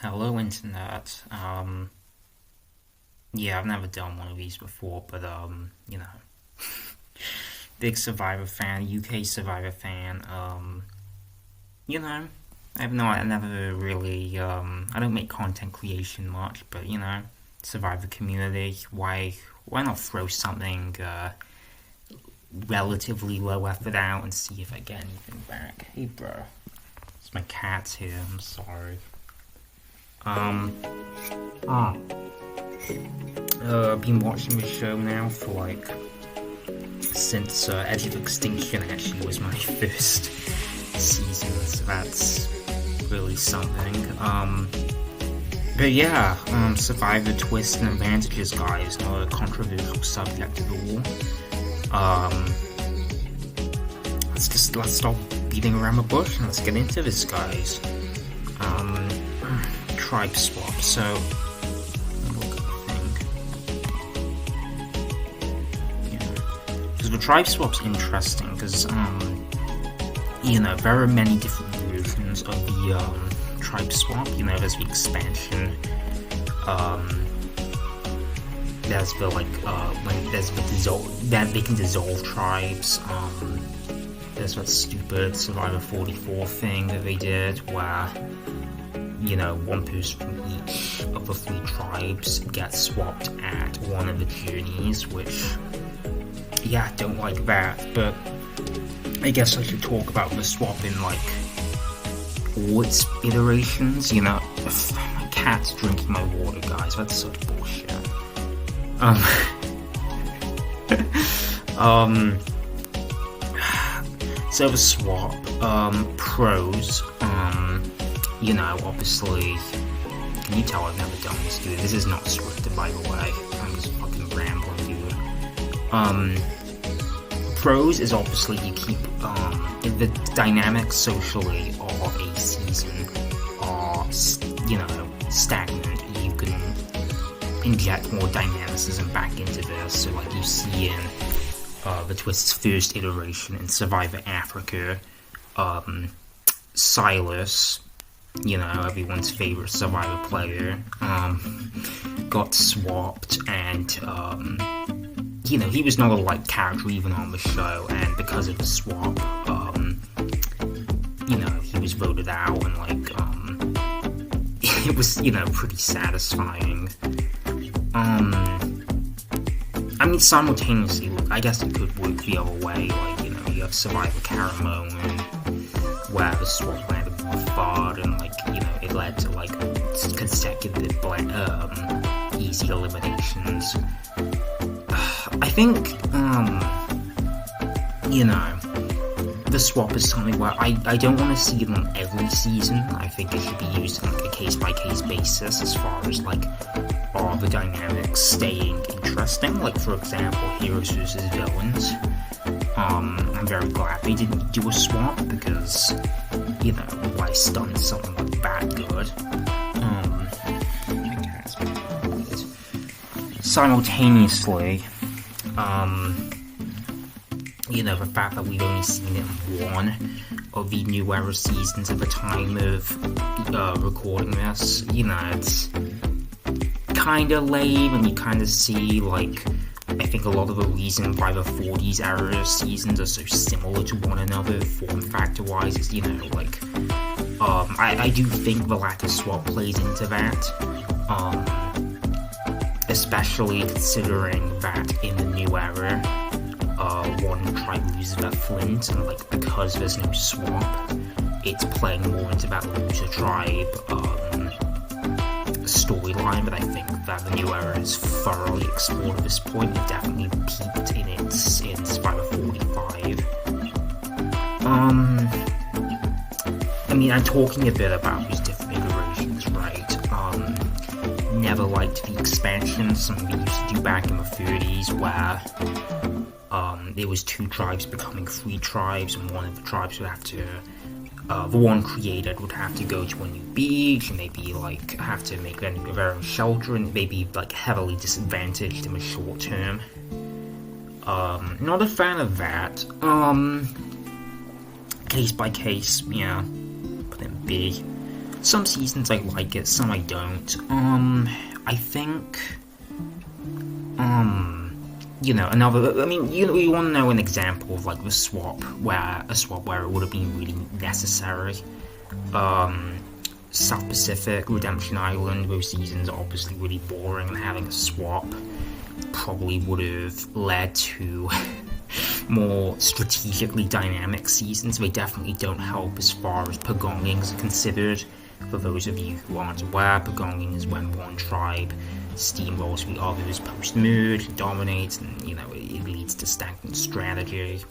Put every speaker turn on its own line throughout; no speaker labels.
Hello, Internet. Yeah, I've never done one of these before, but, big Survivor fan, UK Survivor fan. You know, I never really, I don't make content creation much, but, Survivor community, why not throw something, relatively low effort out and see if I get anything back? Hey, bro. It's my cat's here, I'm sorry. Um, ah. I've been watching the show now for since Edge of Extinction actually was my first season, so that's really something. But yeah, Survivor twists and advantages, guys, not a controversial subject at all. Let's stop beating around the bush and let's get into this, guys. Tribe swap. So the tribe swap's interesting because there are many different versions of the tribe swap. There's the expansion. There's the there's the dissolve that they can dissolve tribes. There's that stupid Survivor 44 thing that they did where one person from each of the 3 tribes gets swapped at one of the journeys, which yeah, don't like that, but I guess I should talk about the swap in all its iterations. My cat's drinking my water, guys. That's such bullshit. So the swap, pros, obviously, can you tell I've never done this, dude? This is not scripted, by the way. I'm just fucking rambling, dude. Pros is obviously you keep the dynamics socially of a season are stagnant. You can inject more dynamicism back into this. So you see in the Twist's first iteration in Survivor Africa, Silas, everyone's favorite Survivor player, got swapped and he was not a liked character even on the show, and because of the swap, he was voted out, and it was, pretty satisfying. I mean, simultaneously, I guess it could work the other way, you have Survivor Caramel, where the swap landed with Bard, and, it led to, consecutive, easy eliminations. I think, the swap is something where I don't want to see it on every season. I think it should be used on a case-by-case basis as far as, are the dynamics staying interesting. For example, heroes versus villains. I'm very glad they didn't do a swap because, why stun something like that good? Simultaneously, the fact that we've only seen it in one of the New Era seasons at the time of recording this, it's kind of lame, and you kind of see, I think a lot of the reason why the 40s era seasons are so similar to one another, form factor-wise, is, I do think the lack of swap plays into that, especially considering that in the New Era, one tribe loses that Flint, and because there's no swap, it's playing more into that loser tribe storyline. But I think that the New Era is thoroughly explored at this point. It definitely peaked in Survivor 45. I mean, I'm talking a bit about these different iterations, right? Never liked the expansion, something we used to do back in the 30s, where there was 2 tribes becoming 3 tribes, and one of the tribes would have to, the one created would have to go to a new beach, and maybe have to make their own shelter, and maybe heavily disadvantaged in the short term. Not a fan of that. Case by case, yeah, put in B. Some seasons I like it, some I don't. I think, another, I mean, you want to know an example of, like, a swap where it would have been really necessary. South Pacific, Redemption Island, those seasons are obviously really boring, and having a swap probably would have led to more strategically dynamic seasons. They definitely don't help as far as pagongings are considered. For those of you who aren't aware, pagonging is when one tribe steamrolls the others post-mood, dominates, and, it leads to stagnant strategy.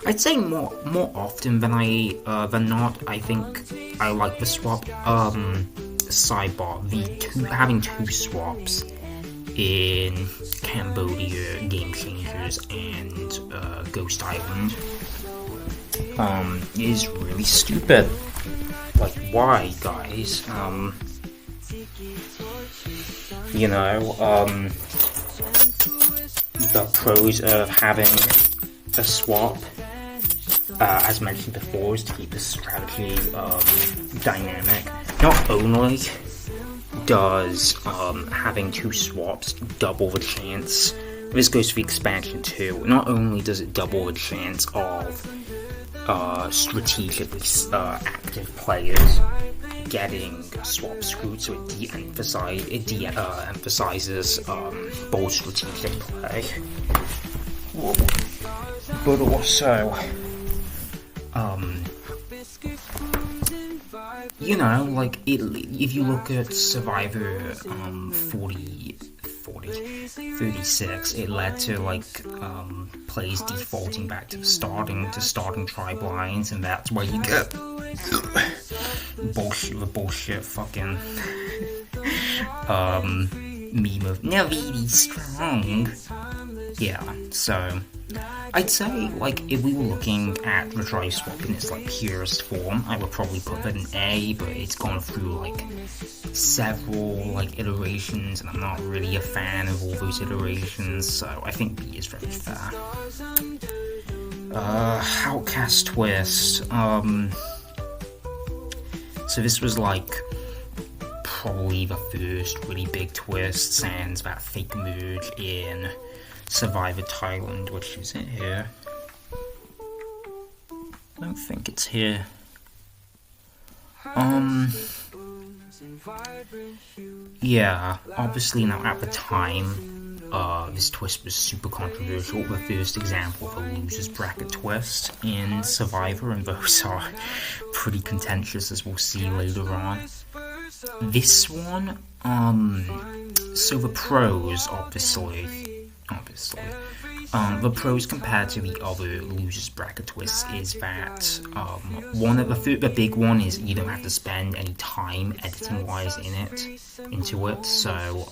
I'd say more often than not, I think I like the swap. Sidebar: having two swaps in Cambodia, Game Changers, and Ghost Island is really stupid. Like, why, guys? The pros of having a swap, as mentioned before, is to keep the strategy dynamic. Not only does having two swaps double the chance, this goes for the expansion too, not only does it double the chance of strategically active players getting swap screwed, so it de-emphasizes bold strategic play. But also, if you look at Survivor 36, it led to, players defaulting back to starting tribe lines, and that's where you get the bullshit fucking meme of "now really strong." Yeah, so I'd say, if we were looking at the tribe swap in its, purest form, I would probably put that in A, but it's gone through, several, iterations, and I'm not really a fan of all those iterations, so I think B is very fair. Outcast twist, so this was, probably the first really big twist since that fake merge in Survivor Thailand, which is it here? I don't think it's here. Yeah, obviously now at the time, this twist was super controversial. The first example of a loser's bracket twist in Survivor, and those are pretty contentious, as we'll see later on. This one, so the pros, obviously, the pros compared to the other losers bracket twists is that the big one is you don't have to spend any time editing wise into it, so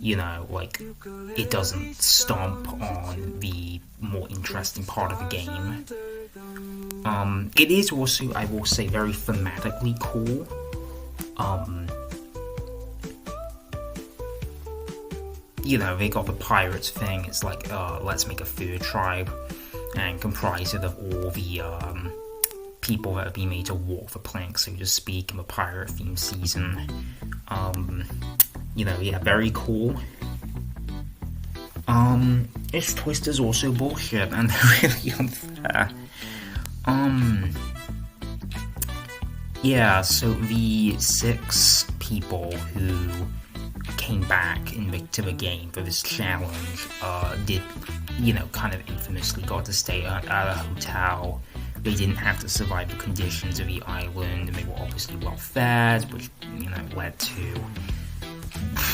it doesn't stomp on the more interesting part of the game. It is also, I will say, very thematically cool. They got the pirates thing. It's let's make a third tribe and comprise it of all the people that have been made to walk the plank, so to speak, in the pirate themed season. Very cool. This twist is also bullshit and really unfair. So the 6 people who came back to the game for this challenge did, kind of infamously got to stay at a hotel. They didn't have to survive the conditions of the island, and they were obviously well fed, which, led to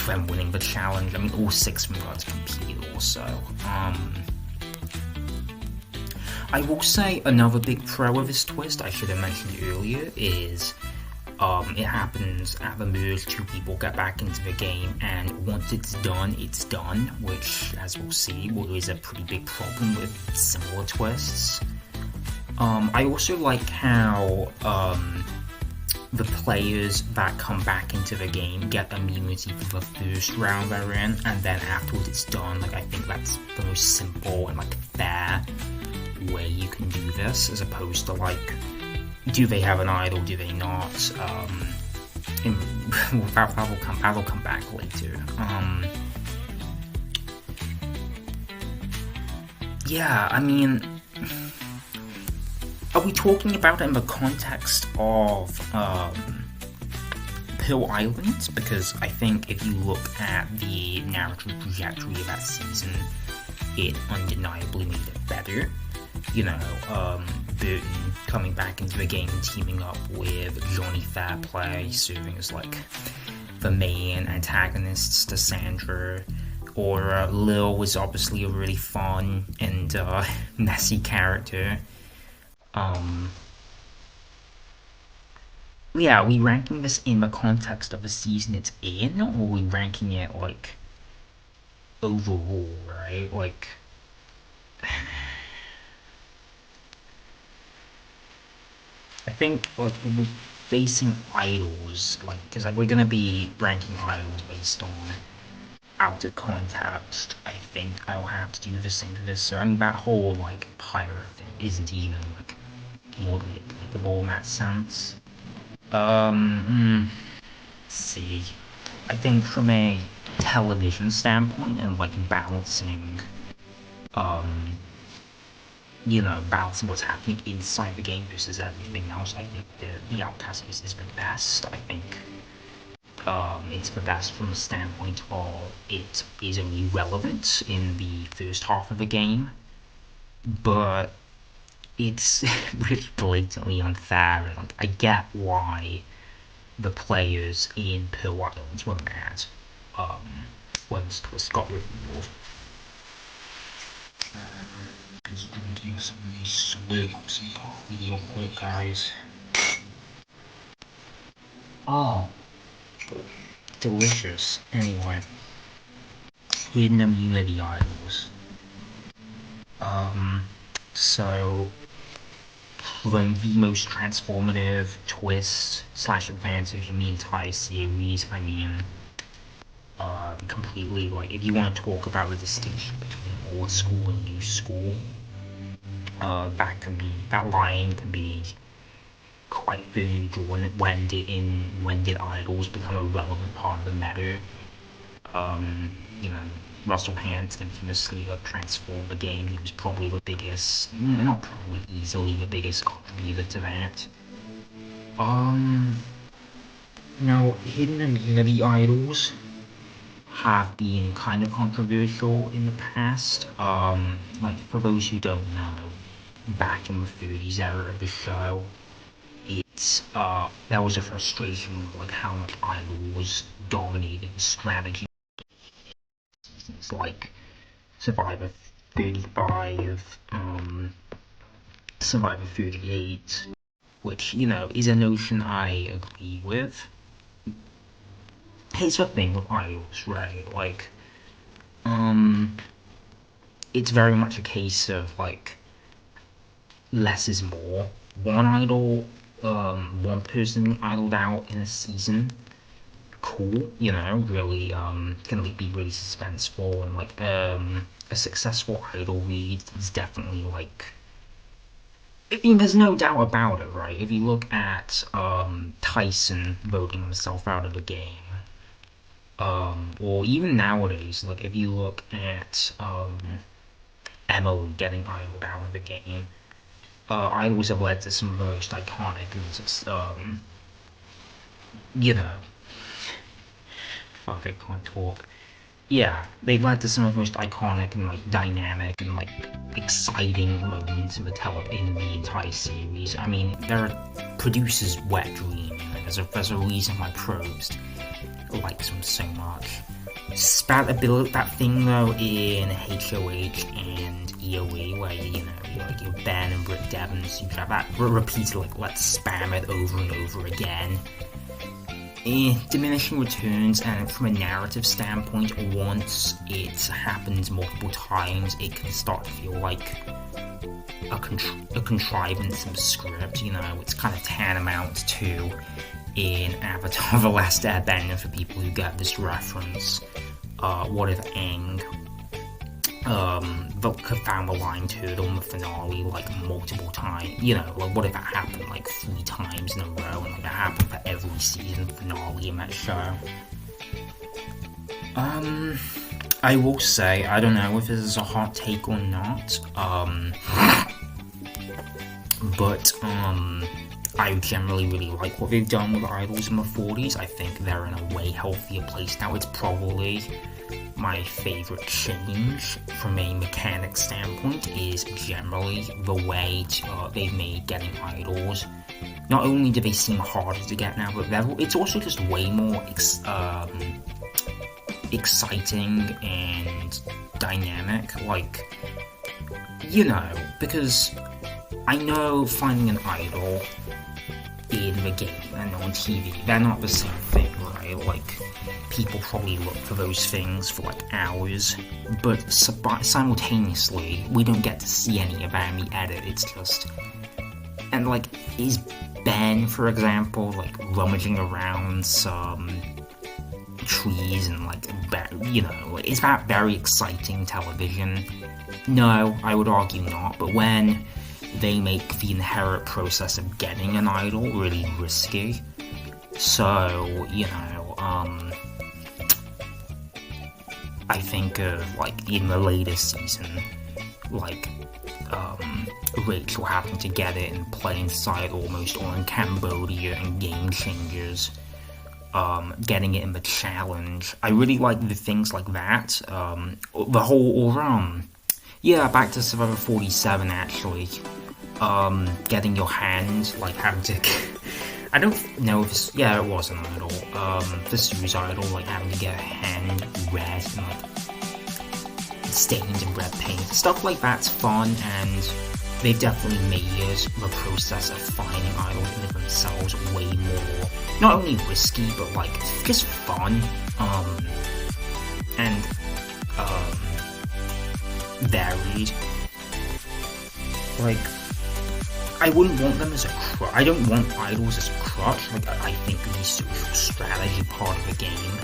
them winning the challenge. I mean, all 6 of them got to compete also. I will say another big pro of this twist I should have mentioned earlier is it happens at the merge, 2 people get back into the game, and once it's done, which, as we'll see, is a pretty big problem with similar twists. I also like how the players that come back into the game get immunity for the first round they're in, and then afterwards it's done. I think that's the most simple and fair way you can do this, as opposed to like, do they have an idol, do they not? That'll come back later. Yeah, I mean, are we talking about it in the context of Pearl Island? Because I think if you look at the narrative trajectory of that season, it undeniably made it better. You know, Burton coming back into the game and teaming up with Johnny Fairplay, serving as like the main antagonists to Sandra. Or Lil was obviously a really fun and messy character. Yeah, are we ranking this in the context of the season it's in, or are we ranking it like overall, right? Like, I think like we're facing idols, like, because like, we're gonna be ranking idols based on out of context. I think I'll have to do the same for this. So I mean, that whole like pirate thing isn't even like morally applicable in that sense. Let's see. I think from a television standpoint and like balancing, um, balancing what's happening inside the game versus everything else, I think the Outcast is the best. I think it's the best from the standpoint of it is only relevant in the first half of the game, but it's really blatantly unfair. And like, I get why the players in Pearl Islands were mad when Scott removed. Just drinking some of these swigs and coffee real quick, guys. Oh, delicious. Anyway, hidden immunity idols. So the most transformative twist slash advantage in the entire series. I mean, completely like if you want to talk about the distinction between old school and new school, that line can be quite thinly drawn. When did idols become a relevant part of the meta? You know, Russell Hantz infamously transformed the game. He was probably the biggest, not probably easily the biggest contributor to that. Um, hidden immunity idols have been kind of controversial in the past. Like for those who don't know, back in the 30s era of the show, it's there was a frustration with like how much idols dominated strategy. It's like Survivor 35, Survivor 38, which, is a notion I agree with. Here's the thing with idols, right? Like, it's very much a case of, like, less is more. One person idled out in a season, cool, really, can be really suspenseful, and, like, a successful idol read is definitely, like, I mean, there's no doubt about it, right? If you look at Tyson voting himself out of the game, or even nowadays, like if you look at Emily getting idled out of the game, idols have led to some of the most iconic and you know, fuck, I can't talk. Yeah, they've led to some of the most iconic and like dynamic and like exciting moments in the entire series. I mean, there are producers' wet dream. There's a reason why Probst likes them so much. That thing though in HOH and EOE where your Ben and Britt Devons, you have that repeated like let's spam it over and over again. Diminishing returns, and from a narrative standpoint, once it happens multiple times, it can start to feel like a contrivance of script. It's kind of tantamount to in Avatar: The Last Airbender for people who get this reference. What if Aang the found the line turtle in the finale like multiple times. You know, like what if that happened like 3 times in a row, and like that happened for every season finale in that show? I will say I don't know if this is a hot take or not. But I generally really like what they've done with Idols in the 40s. I think they're in a way healthier place now. It's probably my favorite change from a mechanic standpoint is generally the way they've made getting idols. Not only do they seem harder to get now, but it's also just way more exciting and dynamic. Like, you know, because I know finding an idol in the game and on TV, they're not the same thing, right? Like, people probably look for those things for like hours, but simultaneously, we don't get to see any of that in the edit. It's just, and like, is Ben, for example, like rummaging around some trees and like, you know, is that very exciting television? No, I would argue not. But when they make the inherent process of getting an idol really risky, so you know, I think of like in the latest season, like Rachel happened to get it and play inside almost, or in Cambodia and Game Changers, getting it in the challenge. I really like the things like that. The whole, or yeah, back to Survivor 47 actually. Getting your hand, like having to. I don't know if this, yeah, it was an idol. The Sue's idol, like having to get a hand red and like stained in red paint. Stuff like that's fun, and they've definitely made the process of finding idols in themselves way more, not only risky, but like just fun, and varied. Like, I wouldn't want them as a crutch. I don't want idols as a crutch. Like, I think the social strategy part of the game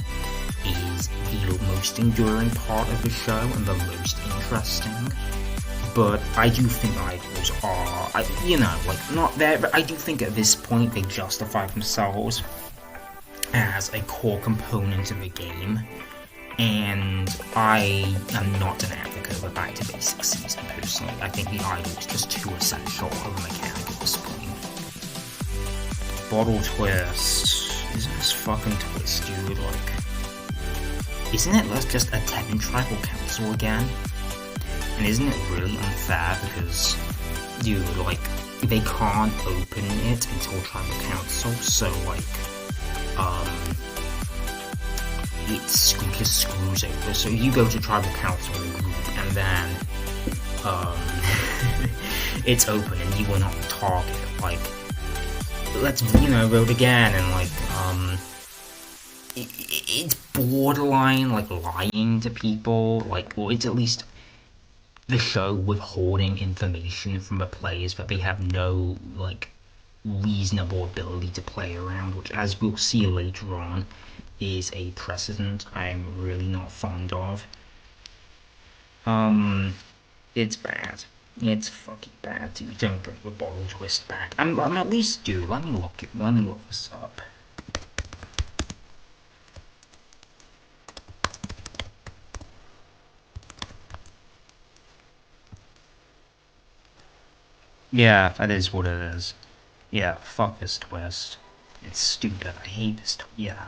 is the most enduring part of the show and the most interesting. But I do think idols are, you know, like, not there, but I do think at this point they justify themselves as a core component of the game. And I am not an advocate of a back to basics season personally. I think the idol is just too essential of a mechanic at this point. Bottle twist. Isn't this fucking twist, dude? Like, isn't it let's just attend tribal council again? And isn't it really unfair because, dude, like, they can't open it until tribal council, so like, it just screws over. So you go to tribal council in a group, and then it's open, and you are not the target. Like, let's vote again, and like it's borderline like lying to people, like, or it's at least the show withholding information from the players that they have no like reasonable ability to play around, which, as we'll see later on, is a precedent I'm really not fond of. It's bad. It's fucking bad, dude. Don't bring the bottle twist back. I'm at least, dude. Let me look this up. Yeah, that is what it is. Yeah, fuck this twist. It's stupid. I hate this. Yeah,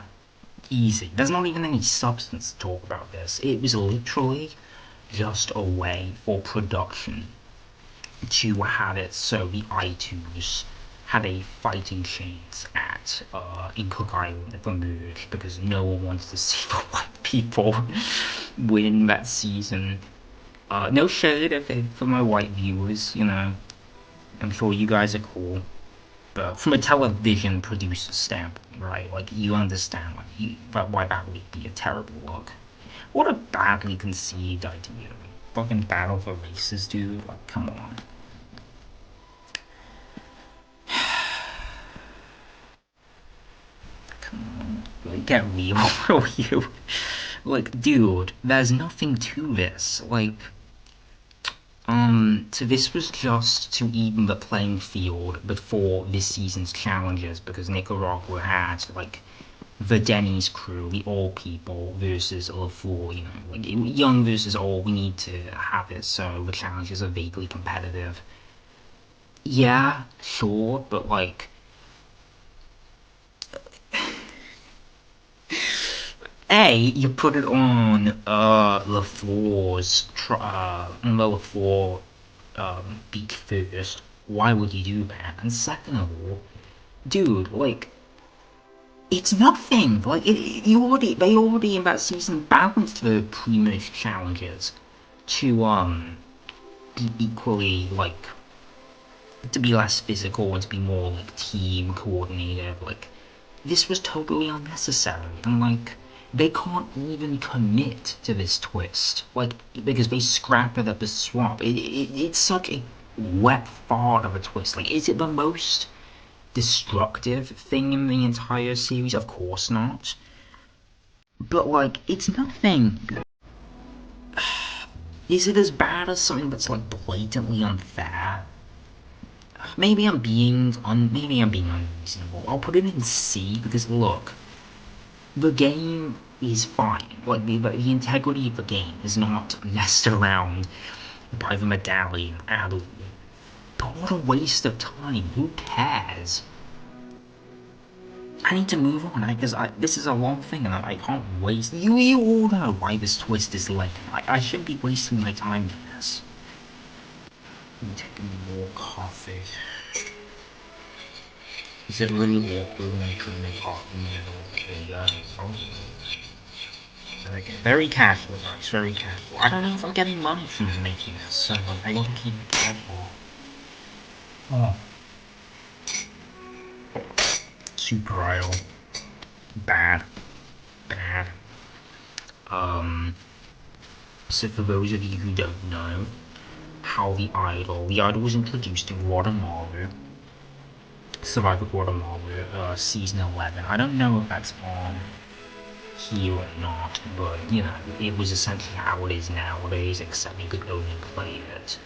easy. There's not even any substance to talk about this. It was literally just a way for production to have it so the I2s had a fighting chance at in Cook Island at the merge, because no one wanted to see the white people win that season. No shade for my white viewers, you know. I'm sure you guys are cool. But from a television producer standpoint, right? Like, you understand why that would be a terrible look. What a badly conceived idea. Fucking battle for races, dude. Like, come on. Come on. Like, get real, will you? Like, dude, there's nothing to this. Like, So this was just to even the playing field before this season's challenges because Nicaragua had like the Denny's crew, the old people versus LaFleur, like young versus old. We need to have it so the challenges are vaguely competitive. Yeah, sure, but like you put it on LaFleur beat first. Why would you do that? And second of all, dude, like it's nothing. Like they already in that season balanced the pre-merge challenges to be equally like to be less physical and to be more like team coordinated. Like this was totally unnecessary and like they can't even commit to this twist like because they scrap it at the swap. It's such a wet fart of a twist. Like is it the most destructive thing in the entire series? Of course not. But like it's nothing. Is it as bad as something that's like blatantly unfair? Maybe I'm being unreasonable. I'll put it in C because look, the game is fine. Like the integrity of the game is not messed around by the medallion at all. But what a waste of time. Who cares? I need to move on because this is a long thing and I can't waste. You all know why this twist is late. I shouldn't be wasting my time with this. I'm taking more coffee. Is it really awkward when I turn the coffee in the middle of the okay. Very casual, guys. Very casual. I don't know if I'm getting money from making this, so I gotta keep it careful. Oh. Super idle. Bad. Bad. So for those of you who don't know how the idol was introduced in Guatemala, Survivor Guatemala, season 11. I don't know if that's on here or not, but it was essentially how it is nowadays, except you could only play it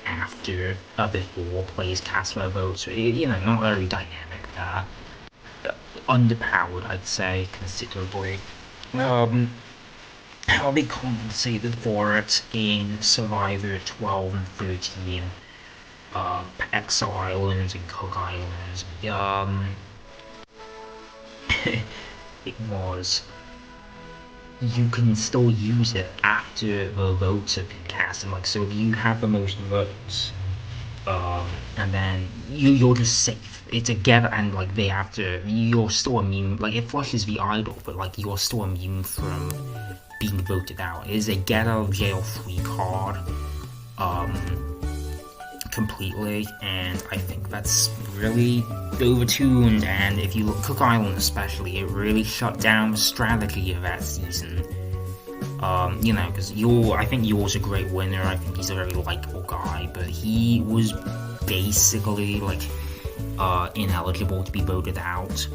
after before players cast their votes. So not very dynamic. Underpowered, I'd say, considerably. How they compensated for it in Survivor 12 and 13, Exo Islands and Cook Islands. It was you can still use it after the votes have been cast. And like, so if you have the most votes, and then you're just safe. It's a get, and like they have to, you're still immune. Like it flushes the idol, but like you're still immune from being voted out. It is a get out of jail free card, completely, and I think that's really overtuned. And if you look Cook Island especially, it really shut down the strategy of that season. Because I think Yor's a great winner. I think he's a very likable guy, but he was basically like ineligible to be voted out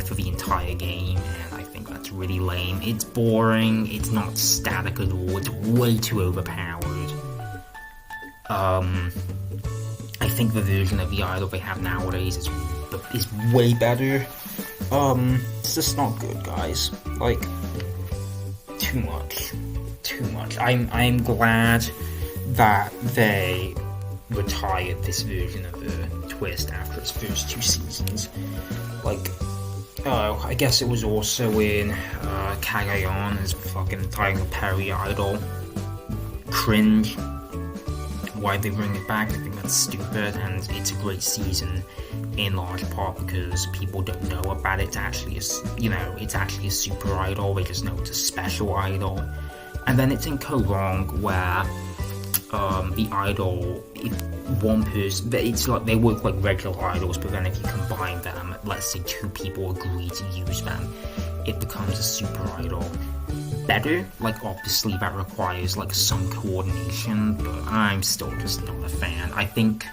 for the entire game, and I think that's really lame. It's boring. It's not static at all. It's way too overpowered. I think the version of the idol they have nowadays is way better. It's just not good, guys. Like, too much. I'm glad that they retired this version of the twist after its first 2 seasons. Like, I guess it was also in Cagayan as fucking Tyler Perry idol. Cringe. Why they bring it back? I think that's stupid, and it's a great season in large part because people don't know about it. It's actually a super idol. They just know it's a special idol. And then it's in Co-Wrong where the idol, if one person, it's like they work like regular idols, but then if you combine them, let's say 2 people agree to use them, it becomes a super idol. Better, like obviously that requires like some coordination, but I'm still just not a fan. I think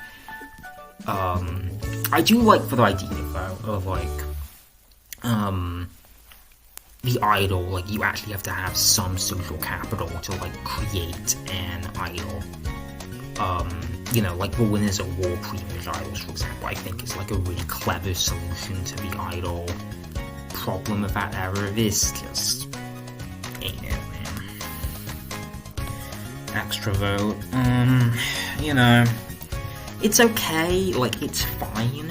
I do like the idea though of like the idol, like you actually have to have some social capital to like create an idol. You know, like the winners of War Premiers Idols, for example, I think is like a really clever solution to the idol problem of that era. This just ain't it, man. Extra vote. You know, it's okay, like, it's fine.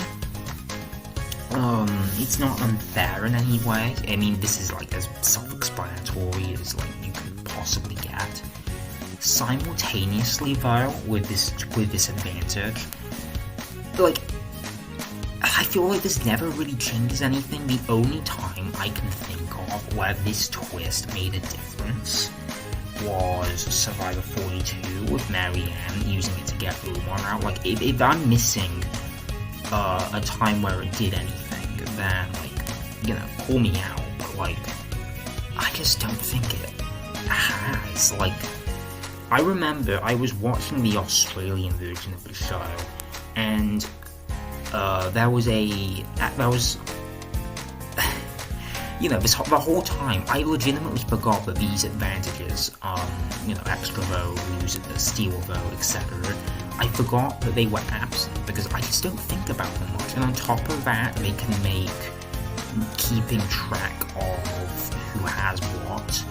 It's not unfair in any way. I mean, this is like as self-explanatory as like you could possibly get. Simultaneously, though, with this advantage, like, I feel like this never really changes anything. The only time I can think of where this twist made a difference was Survivor 42 with Marianne using it to get Omar out. Like, if I'm missing a time where it did anything, then, like, you know, call me out. But, like, I just don't think it has. Like, I remember I was watching the Australian version of the show, and there was you know, the whole time I legitimately forgot that these advantages, you know, extra vote, lose steal a vote, etc., I forgot that they were absent because I just don't think about them much. And on top of that, they can make keeping track of who has what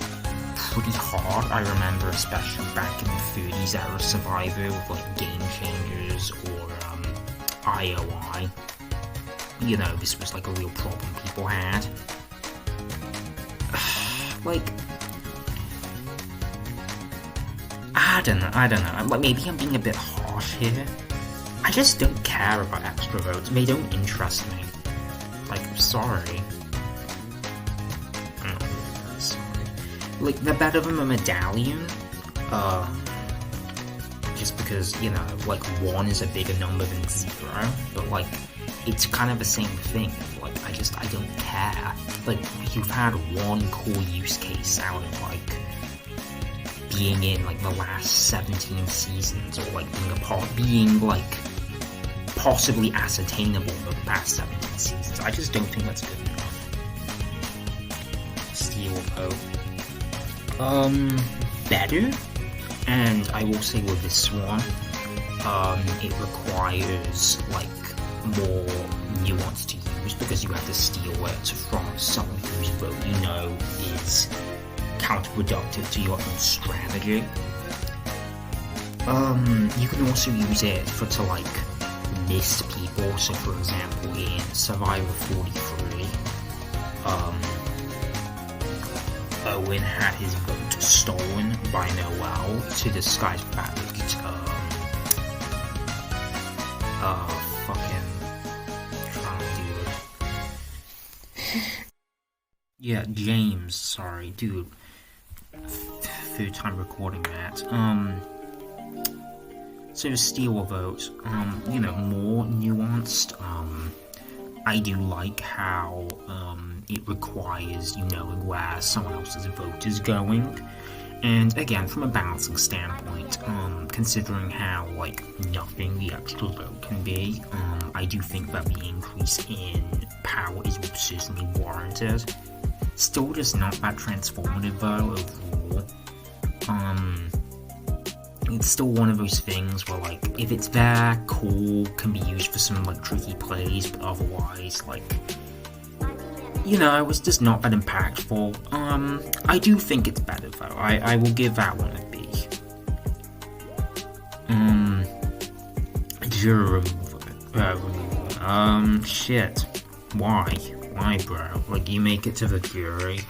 pretty hard. I remember especially back in the 30s era Survivor with like Game Changers or IOI. You know, this was like a real problem people had. Like, I don't know. Like, maybe I'm being a bit harsh here. I just don't care about extra votes. They don't interest me. Like, I'm sorry. I'm not really sorry. Like, they're better than the medallion. Just because, you know, like, 1 is a bigger number than 0. But, like, it's kind of the same thing. Like, I don't care. Like, you've had one cool use case out of, like, being in, like, the last 17 seasons, or, like, being, like, possibly ascertainable in the past 17 seasons. I just don't think that's good enough. Steal vote. Better? And I will say with this one, it requires, like, more nuance to use because you have to steal it from someone whose vote you know is counterproductive to your own strategy. You can also use it to like miss people. So for example, in Survivor 43, Owen had his vote stolen by Noel to disguise the fact that yeah, James, sorry, dude. Third time recording that. So to steal a vote, you know, more nuanced. I do like how, it requires you knowing where someone else's vote is going. And again, from a balancing standpoint, considering how, like, nothing the extra vote can be, I do think that the increase in power is certainly warranted. Still just not that transformative though, overall. It's still one of those things where, like, if it's there, cool, can be used for some, like, tricky plays, but otherwise, like, you know, it's just not that impactful. I do think it's better though. I will give that one a B. Juror removal. Shit. Why? Why, bro? Like, you make it to the jury,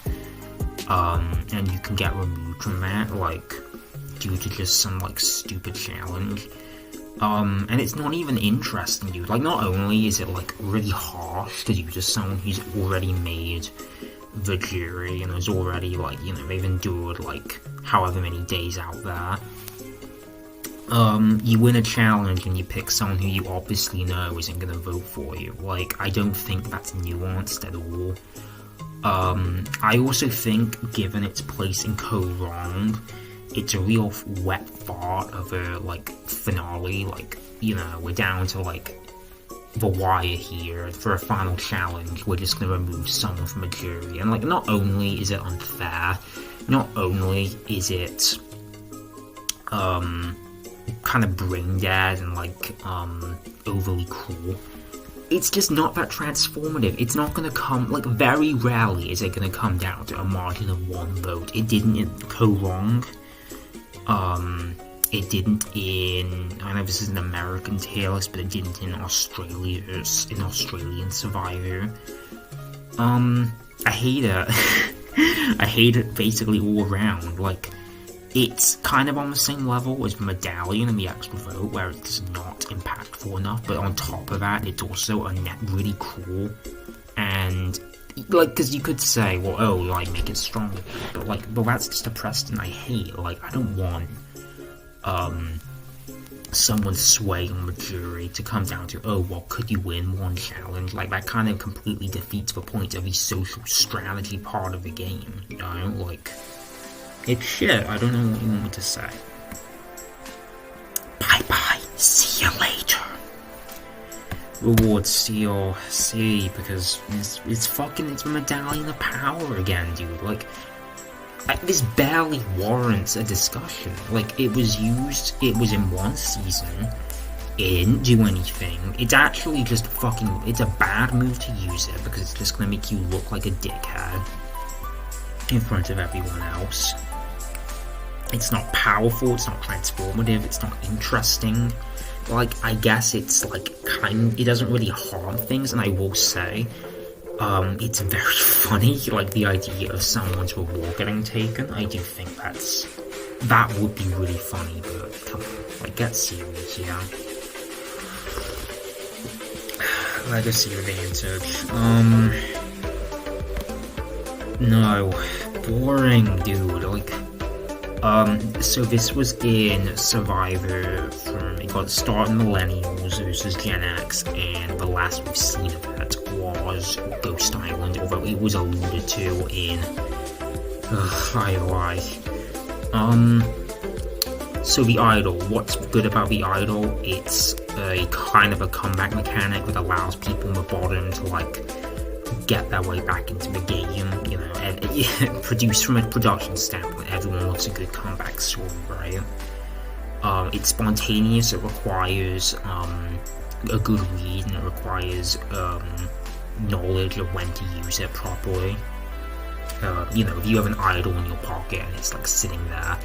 and you can get removed from that, like, due to just some, like, stupid challenge. And it's not even interesting, dude. Like, not only is it, like, really harsh to use as someone who's already made the jury and is already, like, you know, they've endured, like, however many days out there. You win a challenge and you pick someone who you obviously know isn't gonna vote for you. Like, I don't think that's nuanced at all. I also think, given its place in Co-Wrong, it's a real wet fart of a, like, finale. Like, you know, we're down to, like, the wire here. For a final challenge, we're just gonna remove someone from a jury. And, like, not only is it unfair, not only is it, kind of brain dead and like overly cruel. It's just not that transformative. It's not gonna come, like, very rarely is it gonna come down to a margin of 1 vote. It didn't in Wrong. It didn't in, I know this is an American tier list, but it didn't in Australian Survivor. I hate it. I hate it basically all around. Like, it's kind of on the same level as the Medallion and the extra vote, where it's not impactful enough, but on top of that, it's also really cool. And, like, because you could say, well, oh, like, make it stronger, but, like, well, that's just a precedent I hate. Like, I don't want, someone's sway on the jury to come down to, oh, well, could you win one challenge? Like, that kind of completely defeats the point of the social strategy part of the game, you know? Like, it's shit. I don't know what you want me to say. Bye-bye. See you later. Reward C, because it's the Medallion of Power again, dude. Like, this barely warrants a discussion. Like, it was in one season, it didn't do anything. It's actually just it's a bad move to use it, because it's just gonna make you look like a dickhead in front of everyone else. It's not powerful, it's not transformative, it's not interesting. Like, I guess it's, like, it doesn't really harm things, and I will say, it's very funny, like, the idea of someone's reward getting taken. I do think that would be really funny, but come on, like, get serious, yeah. Legacy advantage, no, boring, dude, like, so this was in Survivor it got started Millennials versus Gen X, and the last we've seen of it was Ghost Island, although it was alluded to in IOI. So the Idol, what's good about the Idol? It's a kind of a comeback mechanic that allows people in the bottom to, like, get their way back into the game, you know, and produced from a production standpoint, everyone loves a good comeback story, right? It's spontaneous, it requires a good read, and it requires knowledge of when to use it properly. You know, if you have an idol in your pocket and it's, like, sitting there,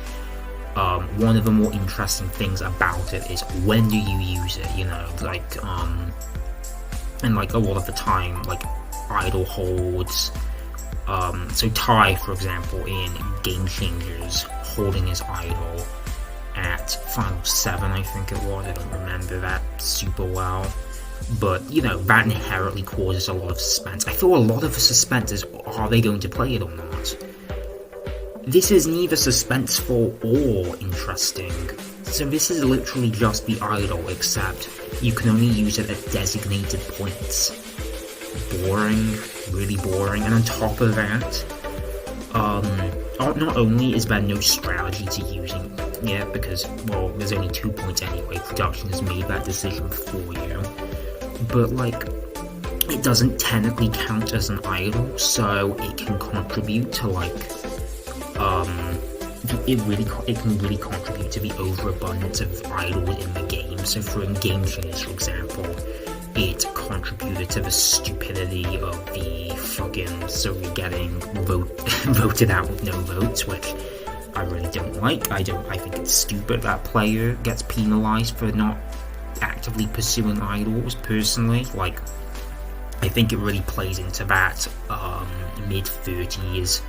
one of the more interesting things about it is when do you use it, you know, like, and, like, a lot of the time, like, idol holds, so Ty, for example, in Game Changers, holding his idol at Final 7, I think it was, I don't remember that super well, but, you know, that inherently causes a lot of suspense. I feel a lot of the suspense is, are they going to play it or not? This is neither suspenseful or interesting, so this is literally just the idol, except you can only use it at designated points. Boring, really boring, and on top of that, not only is there no strategy to using it, because, well, there's only 2 points anyway, production has made that decision for you, but, like, it doesn't technically count as an idol, so it can contribute to, like, it can really contribute to the overabundance of idols in the game. So for Game Changers, for example, it contributed to the stupidity of the fucking Surrey getting voted out with no votes, which I really don't like. I think it's stupid that player gets penalized for not actively pursuing idols, personally. Like, I think it really plays into that mid-30s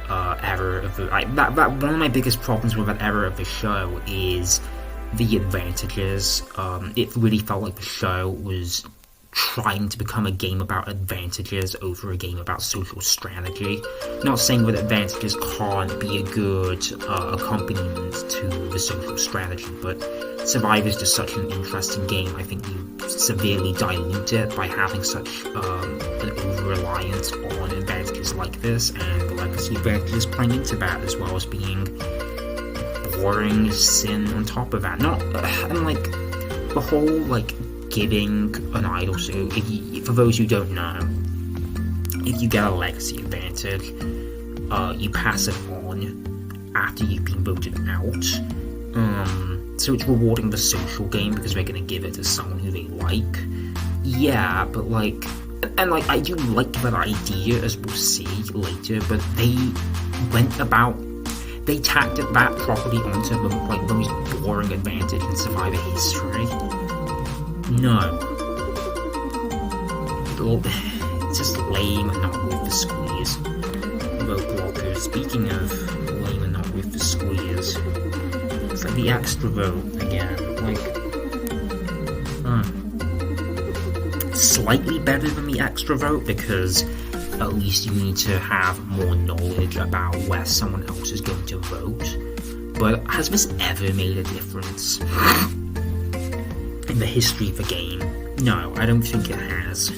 era of the, one of my biggest problems with that era of the show is the advantages. It really felt like the show was trying to become a game about advantages over a game about social strategy. Not saying that advantages can't be a good accompaniment to the social strategy, but Survivor is just such an interesting game. I think you severely dilute it by having such an over-reliance on advantages like this, and the legacy advantages playing into that, as well as being boring sin on top of that. And like, the whole, like, giving an idol, so for those who don't know, if you get a legacy advantage, you pass it on after you've been voted out, So it's rewarding the social game because we're gonna give it to someone who they like. Yeah, but like, and like I do like that idea, as we'll see later. But they tacked that property onto the like the most boring advantage in Survivor history. No, it's just lame and not worth the squeeze. Vote blocker. Speaking of lame and not worth the squeeze. It's like the extra vote again, slightly better than the extra vote because at least you need to have more knowledge about where someone else is going to vote. But has this ever made a difference in the history of the game? No, I don't think it has.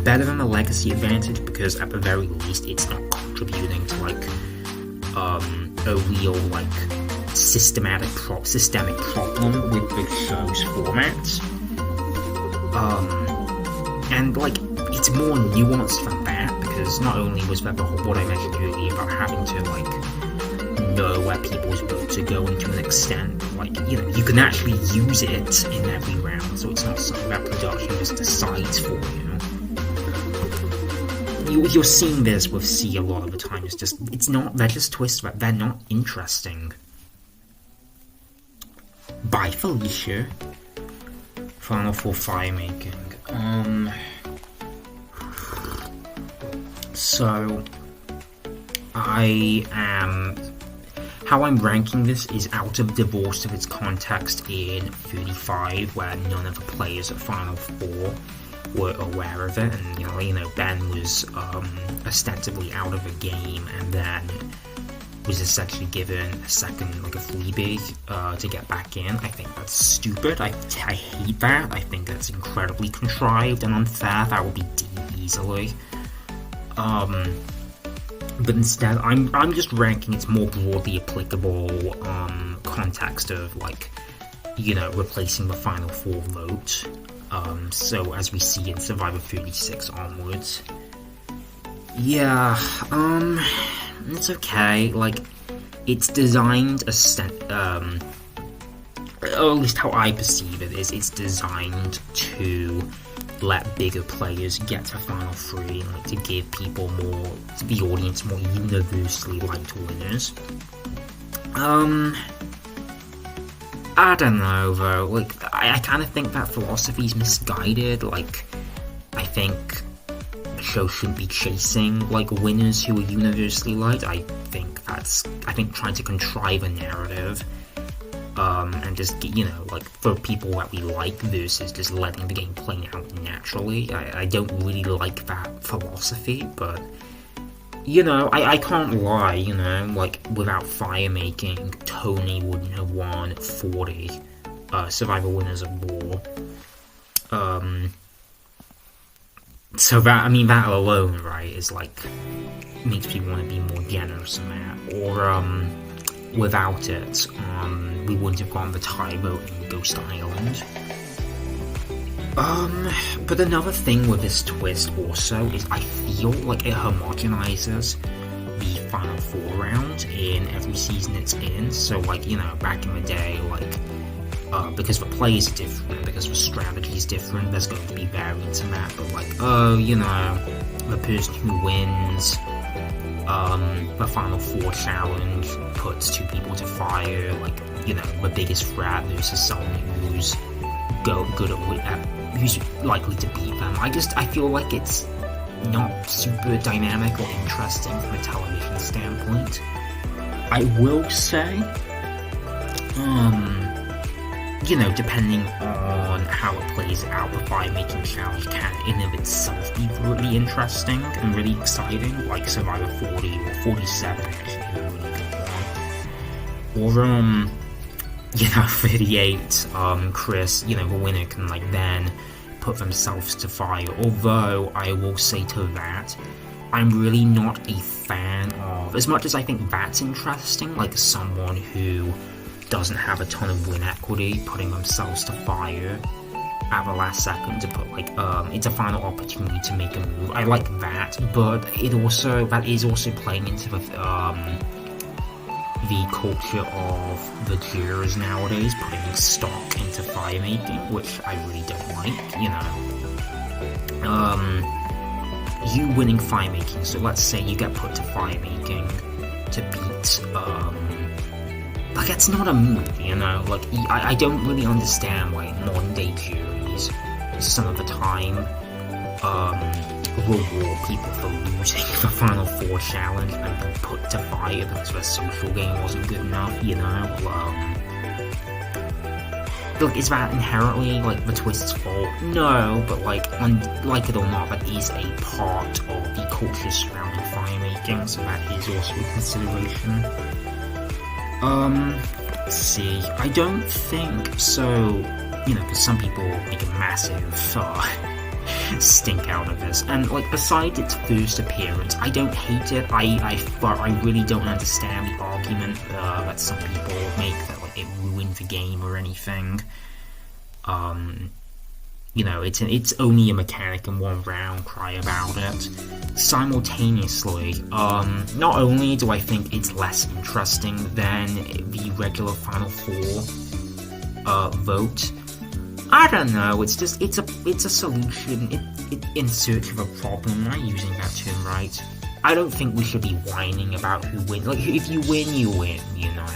Better than the legacy advantage because at the very least it's not contributing to like a real like systemic problem with the show's format. And like it's more nuanced than that because not only was there what I mentioned earlier about having to like know where people's votes are going to an extent, like you can actually use it in every round, so it's not something that production just decides for you. You're seeing this with C a lot of the time. They're just twists that they're not interesting. Bye, Felicia. Final Four fire making. So how I'm ranking this is out of divorce of its context in 35, where none of the players at Final Four were aware of it, and you know Ben was ostensibly out of the game, and then was essentially given a second, like a freebie, to get back in. I think that's stupid. I hate that. I think that's incredibly contrived and unfair. That would be D easily. But instead, I'm just ranking its more broadly applicable context of like, replacing the Final Four vote. So as we see in Survivor 36 onwards. Yeah, it's okay. Like, it's designed or at least how I perceive it is, it's designed to let bigger players get to Final Three, like to give people the audience more universally liked winners. I don't know though. Like, I kind of think that philosophy is misguided. Like, I think the show shouldn't be chasing like winners who are universally liked. I think trying to contrive a narrative, and just like for people that we like versus just letting the game play out naturally. I don't really like that philosophy, but I can't lie, like without fire making, Tony wouldn't have won 40 Survivor Winners of War. So that alone, right, is like makes me want to be more generous in that. Or without it, we wouldn't have gotten the tie vote in Ghost Island. But another thing with this twist also is I feel like it homogenizes the Final Four round in every season it's in. So like, back in the day, like, because the plays are different, because the strategy is different, there's going to be variance in that, but like, the person who wins the Final Four challenge puts two people to fire, like, the biggest threat versus someone who's good at who's likely to beat them. I feel like it's not super dynamic or interesting from a television standpoint. I will say, depending on how it plays out, the fire-making challenge can in of itself be really interesting and really exciting, like Survivor 40 or 47 actually, a really good one. Or, 38, Chris, the winner can, like, then put themselves to fire. Although, I will say to that, I'm really not a fan of, as much as I think that's interesting, like someone who doesn't have a ton of win equity, putting themselves to fire at the last second to put, like, it's a final opportunity to make a move. I like that, but that is also playing into the, the culture of the jurors nowadays putting stock into fire making, which I really don't like, you know. You winning fire making, so let's say you get put to fire making to beat, like, it's not a move, you know? Like, I don't really understand why modern day juries, some of the time, reward people for losing the Final Four challenge and being put to fire because their social game wasn't good enough, you know? Look, is that inherently, like, the Twist's fault? No, but, like it or not, that is a part of the culture surrounding fire making, so that is also a consideration. Let's see, I don't think so, you know, because some people make a massive, stink out of this, and, like, besides its first appearance, I don't hate it. I really don't understand the argument that some people make that, like, it ruined the game or anything. You know, it's only a mechanic in one round, cry about it. Simultaneously, not only do I think it's less interesting than the regular Final Four vote, I don't know, it's just, it's a solution, it in search of a problem, am I using that term right? I don't think we should be whining about who wins, like, if you win, you win, you know,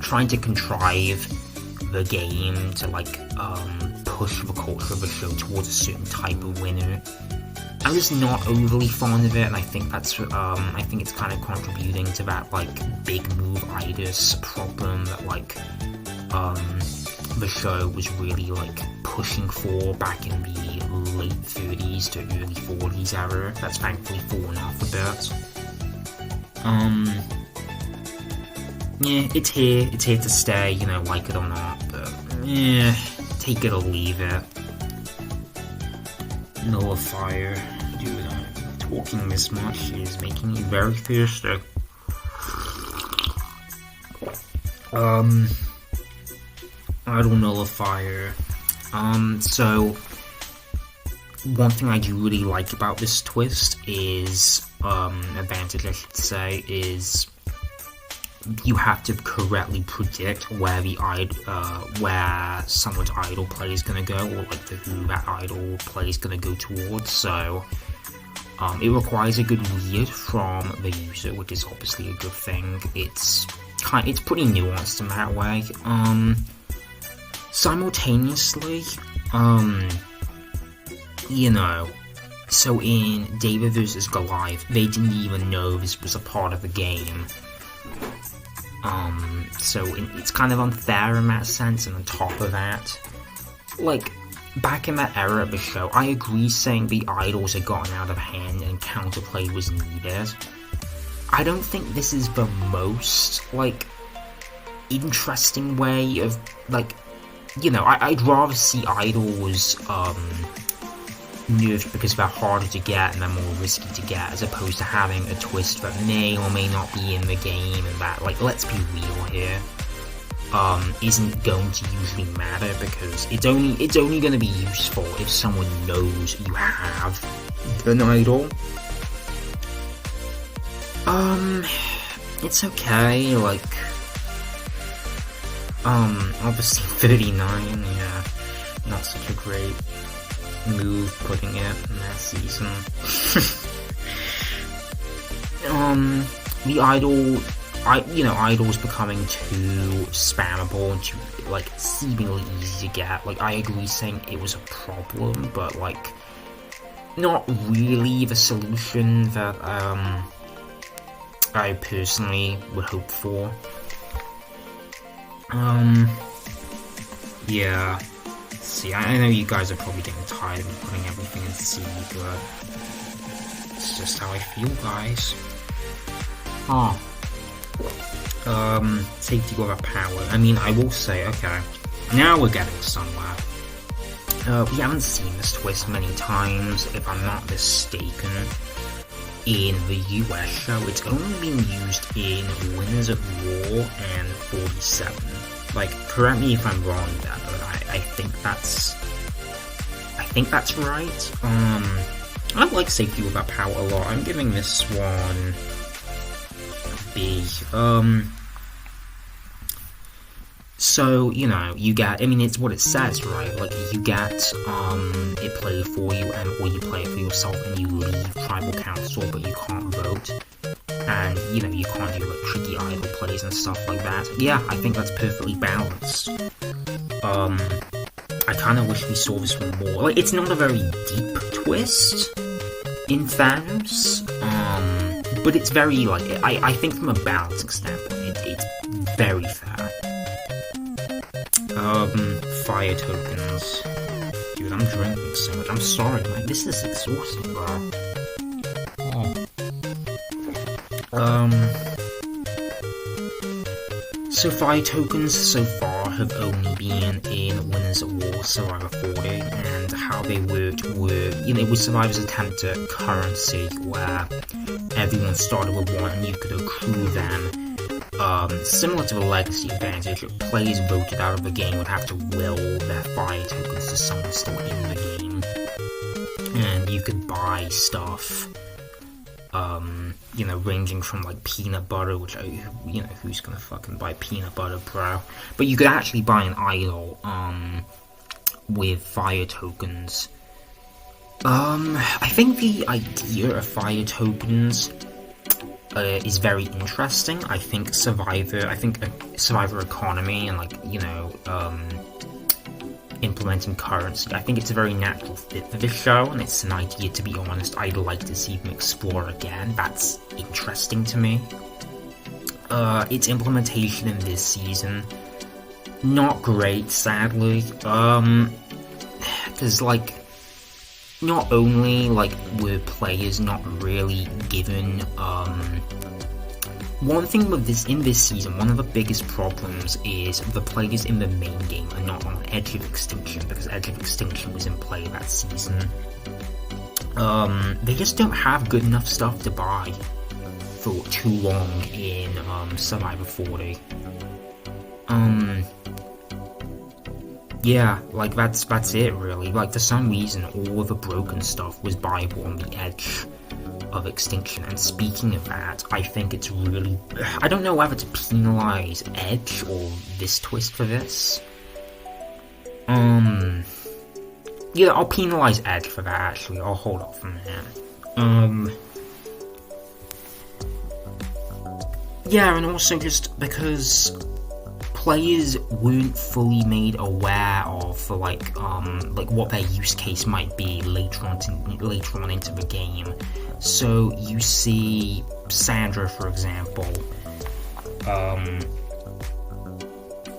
trying to contrive the game to, like, push the culture of the show towards a certain type of winner, I'm just not overly fond of it, and I think that's, I think it's kind of contributing to that, like, big move-itis problem that, like, the show was really, like, pushing for back in the late 30s to early 40s era. That's thankfully fallen off a bit. Yeah, it's here to stay, you know, like it or not, but, yeah, take it or leave it. Nullifier. Dude, talking this much is making me very thirsty. Idle nullifier. So one thing I do really like about this twist is, advantage I should say, is you have to correctly predict where the where someone's idol play is gonna go, or like who that idol play is gonna go towards. So it requires a good read from the user, which is obviously a good thing. It's pretty nuanced in that way. Simultaneously, you know, so in David vs. Goliath, they didn't even know this was a part of the game. So it's kind of unfair in that sense, and on top of that, like, back in that era of the show, I agree saying the idols had gotten out of hand and counterplay was needed. I don't think this is the most, like, interesting way of, like, you know, I'd rather see idols, nerfed because they're harder to get and they're more risky to get, as opposed to having a twist that may or may not be in the game, and that, like, let's be real here, isn't going to usually matter, because it's only going to be useful if someone knows you have an idol. It's okay, like, obviously 39, yeah, not such a great move putting it in that season. The idols becoming too spammable and too, like, seemingly easy to get. Like, I agree saying it was a problem, but, like, not really the solution that, I personally would hope for. Yeah. See, I know you guys are probably getting tired of me putting everything in C, but it's just how I feel, guys. Safety without power. I mean, I will say, okay, now we're getting somewhere. We haven't seen this twist many times, if I'm not mistaken. In the US show, it's only been used in Winners at War and 47. Like, correct me if I'm wrong there, but I think that's right. I like Safety Without Power a lot. I'm giving this one be? So, you know, you get, I mean, it's what it says, right? Like, you get, it played for you, or you play it for yourself, and you leave Tribal Council, but you can't vote. And, you know, you can't do, like, tricky idle plays and stuff like that. Yeah, I think that's perfectly balanced. I kind of wish we saw this one more. Like, it's not a very deep twist in Thanos, but it's very, like, I think from a balancing standpoint, it's very fair. Fire tokens. Dude, I'm drinking so much. I'm sorry, man. This is exhausting, bro. So fire tokens so far have only been in Winners at War Survivor 40, and how they worked were, you know, it was Survivor's attempt at currency, where everyone started with one and you could accrue them. Similar to the legacy advantage, players voted out of the game would have to will their fire tokens to someone still in the game. And you could buy stuff, you know, ranging from, like, peanut butter, which, you know, who's gonna fucking buy peanut butter, bro? But you could actually buy an idol, with fire tokens. I think the idea of fire tokens is very interesting. I think Survivor economy and, like, you know, implementing currency, I think it's a very natural fit for this show, and it's an idea, to be honest, I'd like to see them explore again. That's interesting to me. Its implementation in this season, not great, sadly, because, like, not only, like, were players not really given, one thing with this, in this season, one of the biggest problems is the players in the main game are not on Edge of Extinction, because Edge of Extinction was in play that season. They just don't have good enough stuff to buy for too long in, Survivor 40. Yeah, like, that's it, really. Like, for some reason, all of the broken stuff was buyable on the Edge of Extinction, and speaking of that, I think it's really, I don't know whether to penalize Edge or this twist for this. Yeah, I'll penalize Edge for that, actually. I'll hold off on that. Yeah, and also just because players weren't fully made aware of, like what their use case might be later on into the game. So you see Sandra, for example,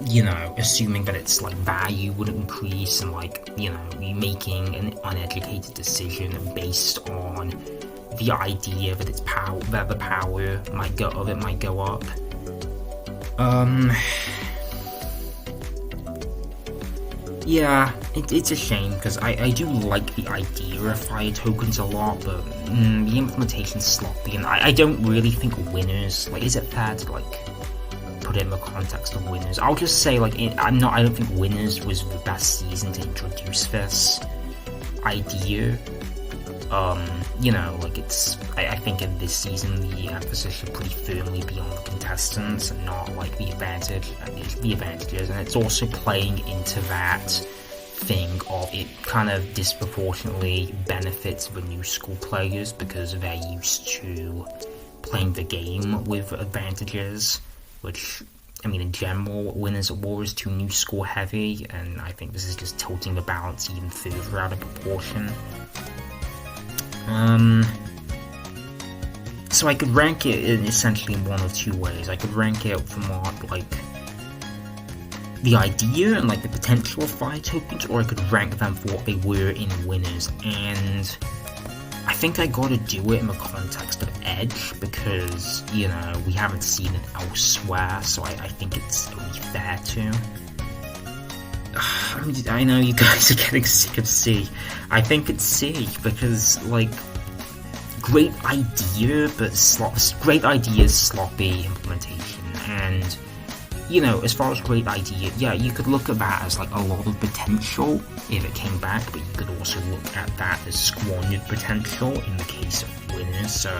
you know, assuming that its, like, value would increase, and, like, you know, you making an uneducated decision based on the idea that its power, that the power might go up. Yeah, it's a shame, because I do like the idea of fire tokens a lot, but the implementation's sloppy, and I don't really think Winners, like, is it fair to, like, put it in the context of Winners? I'll just say, like, I don't think Winners was the best season to introduce this idea. You know, like, I think in this season the emphasis should pretty firmly be on the contestants and not, like, the advantages, and it's also playing into that thing of it kind of disproportionately benefits the new school players because they're used to playing the game with advantages, which, I mean, in general, Winners at War is too new school heavy, and I think this is just tilting the balance even further out of proportion. So I could rank it in essentially one of two ways. I could rank it from, like, the idea and, like, the potential of fire tokens, or I could rank them for what they were in Winners, and I think I gotta do it in the context of Edge, because, you know, we haven't seen it elsewhere, so I think it's only fair to. I know you guys are getting sick of C. I think it's C, because, like, great idea, but great ideas, sloppy implementation, and, you know, as far as great idea, yeah, you could look at that as, like, a lot of potential if it came back, but you could also look at that as squandered potential in the case of Winners, so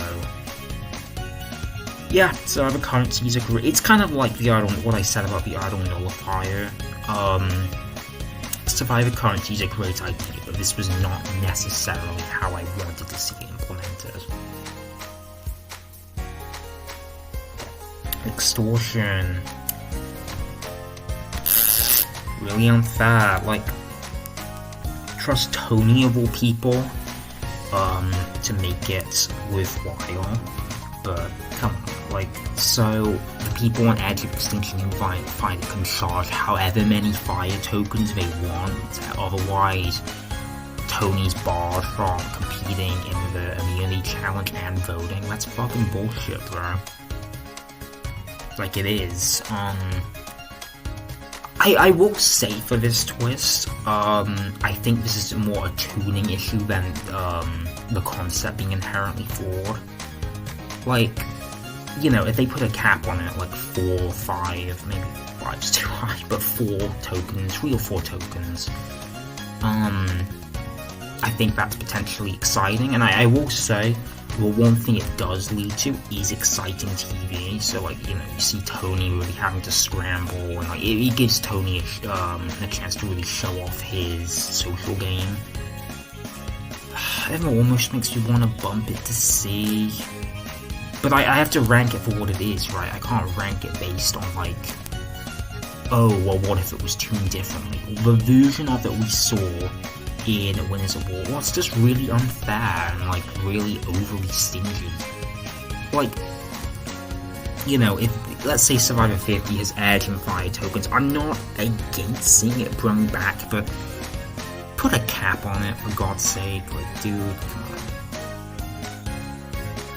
Yeah, survivor currencies are great. It's kind of like the idol, what I said about the idol nullifier. Survivor currencies are a great idea, but this was not necessarily how I wanted to see it implemented. Extortion. Really unfair. Like, trust Tony of all people to make it worthwhile, but come on, like, so the people on Edge of Extinction who find it can charge however many fire tokens they want, otherwise Tony's barred from competing in the immunity challenge and voting. That's fucking bullshit, bro. Like, it is. I will say for this twist, I think this is more a tuning issue than the concept being inherently flawed. Like, you know, if they put a cap on it, like 4 or 5, maybe 5's too high, but 4 tokens, 3 or 4 tokens, I think that's potentially exciting. And I will say, well, one thing it does lead to is exciting TV. So, like, you know, you see Tony really having to scramble, and like it gives Tony a chance to really show off his social game. It almost makes you want to bump it to C. But I have to rank it for what it is, right? I can't rank it based on, like, oh, well, what if it was tuned differently? The version of it we saw in Winners of War was just really unfair and, like, really overly stingy. Like, you know, if, let's say Survivor 50 has Edge and Fire tokens, I'm not against seeing it bring back, but put a cap on it, for God's sake. Like, dude, come on.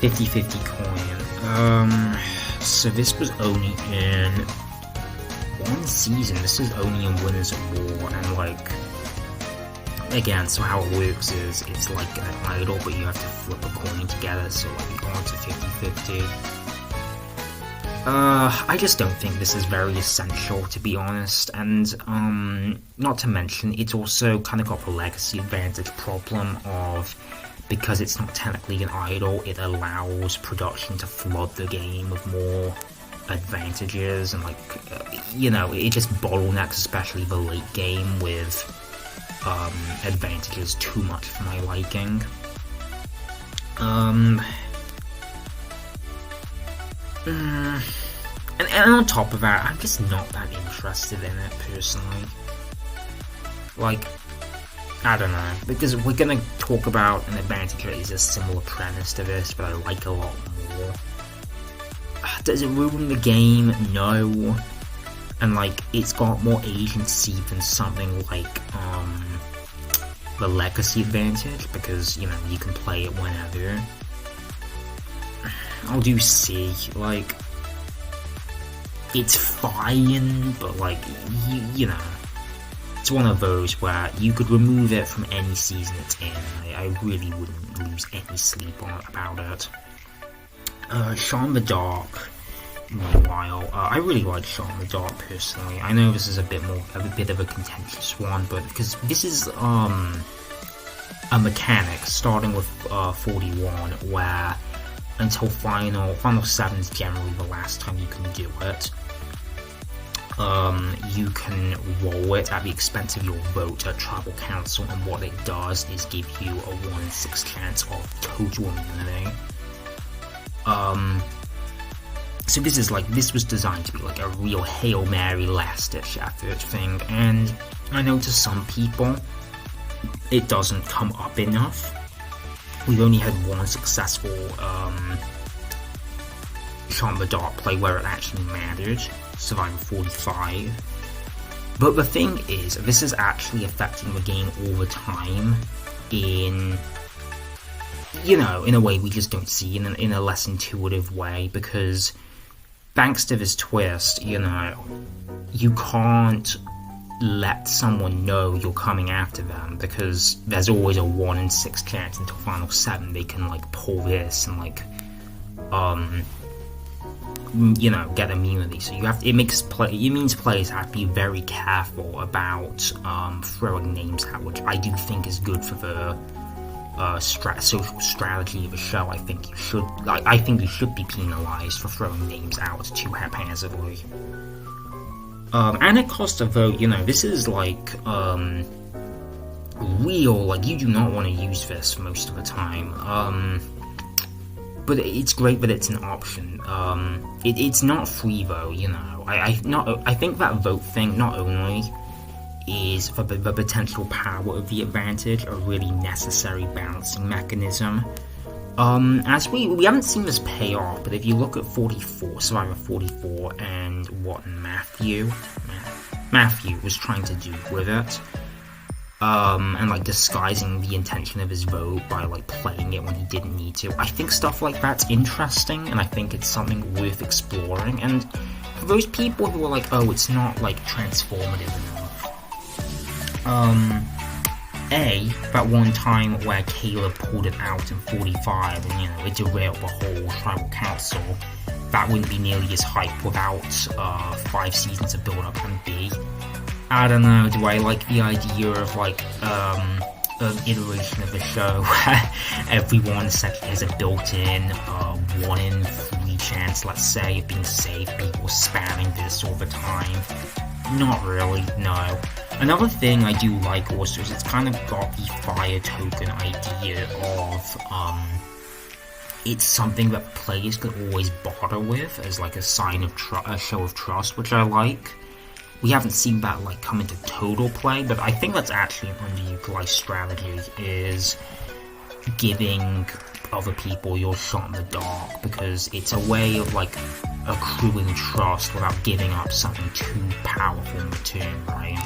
50-50 coin. So this was only in 1 season. This is only in Winners of War, and, like, again, so how it works is it's like an idol, but you have to flip a coin together, so like the odds are 50-50. I just don't think this is very essential, to be honest, and not to mention, it's also kind of got the legacy advantage problem of, because it's not technically an idol, it allows production to flood the game with more advantages, and like, you know, it just bottlenecks, especially the late game, with advantages too much for my liking. And on top of that, I'm just not that interested in it, personally. Like, I don't know, because we're gonna talk about an advantage that is a similar premise to this, but I like a lot more. Does it ruin the game? No. And, like, it's got more agency than something like, the legacy advantage, because, you know, you can play it whenever. I'll do C. Like, it's fine, but, like, you know, it's one of those where you could remove it from any season it's in. I really wouldn't lose any sleep about it. Sean the Dark. Meanwhile, I really like Sean the Dark personally. I know this is a bit of a contentious one, but because this is a mechanic starting with 41, where until final 7 is generally the last time you can do it. You can roll it at the expense of your vote at Tribal Council, and what it does is give you a 1 in 6 chance of total immunity. So this was designed to be like a real Hail Mary last-ditch effort thing, and I know to some people it doesn't come up enough. We've only had 1 successful Sean the Dark play where it actually mattered, Survivor 45. But the thing is, this is actually affecting the game all the time in, you know, in a way we just don't see, in a less intuitive way, because thanks to this twist, you know, you can't let someone know you're coming after them, because there's always a 1 in 6 chance until final 7 they can, like, pull this and, like, you know, get immunity. So you have to, it means players have to be very careful about throwing names out, which I do think is good for the social strategy of a show, I think you should be penalized for throwing names out too haphazardly. And it costs a vote. This is like real. Like, you do not want to use this most of the time. But it's great that it's an option. It's not free though. I think that vote thing not only is for the potential power of the advantage a really necessary balancing mechanism. As we haven't seen this pay off, but if you look at Survivor 44 and what Matthew was trying to do with it, and like disguising the intention of his vote by like playing it when he didn't need to, I think stuff like that's interesting, and I think it's something worth exploring. And for those people who are like, oh, it's not like transformative enough, that one time where Caleb pulled it out in 45 and, it derailed the whole tribal council, that wouldn't be nearly as hype without 5 seasons of build-up and B. I don't know, do I like the idea of, like, an iteration of the show where everyone essentially has a built-in 1 in 3 chance, let's say, of being saved, people spamming this all the time? Not really, no. Another thing I do like also is it's kind of got the fire token idea of, it's something that players could always barter with as like a sign of a show of trust, which I like. We haven't seen that like come into total play, but I think that's actually an underutilized strategy, is giving other people your shot in the dark, because it's a way of like accruing trust without giving up something too powerful in return, right?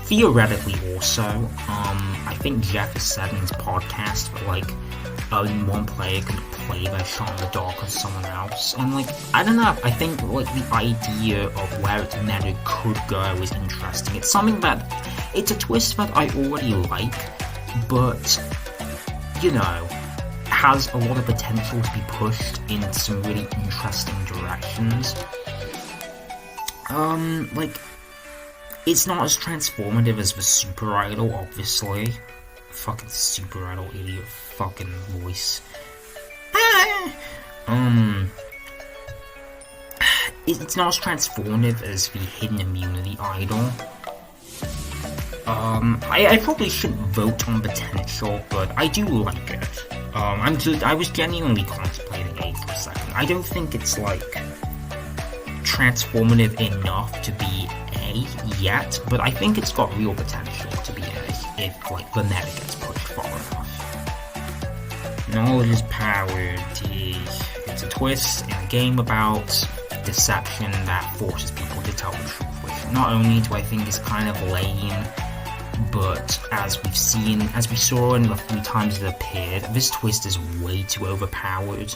Theoretically also, I think Jeff has said in his podcast that like one player could play their shot in the dark on someone else, and like, I don't know, I think like the idea of where its meta could go is interesting. It's something that, it's a twist that I already like, but has a lot of potential to be pushed in some really interesting directions. Like, it's not as transformative as the Super Idol, obviously. Fucking Super Idol idiot fucking voice. It's not as transformative as the Hidden Immunity Idol. I probably shouldn't vote on potential, but I do like it. I was genuinely contemplating A for a second. I don't think it's like transformative enough to be A yet, but I think it's got real potential to be A if like the meta gets pushed far enough. Knowledge is power. It's a twist in a game about deception that forces people to tell the truth, which not only do I think is kind of lame, but as we saw in the 3 times it appeared, this twist is way too overpowered.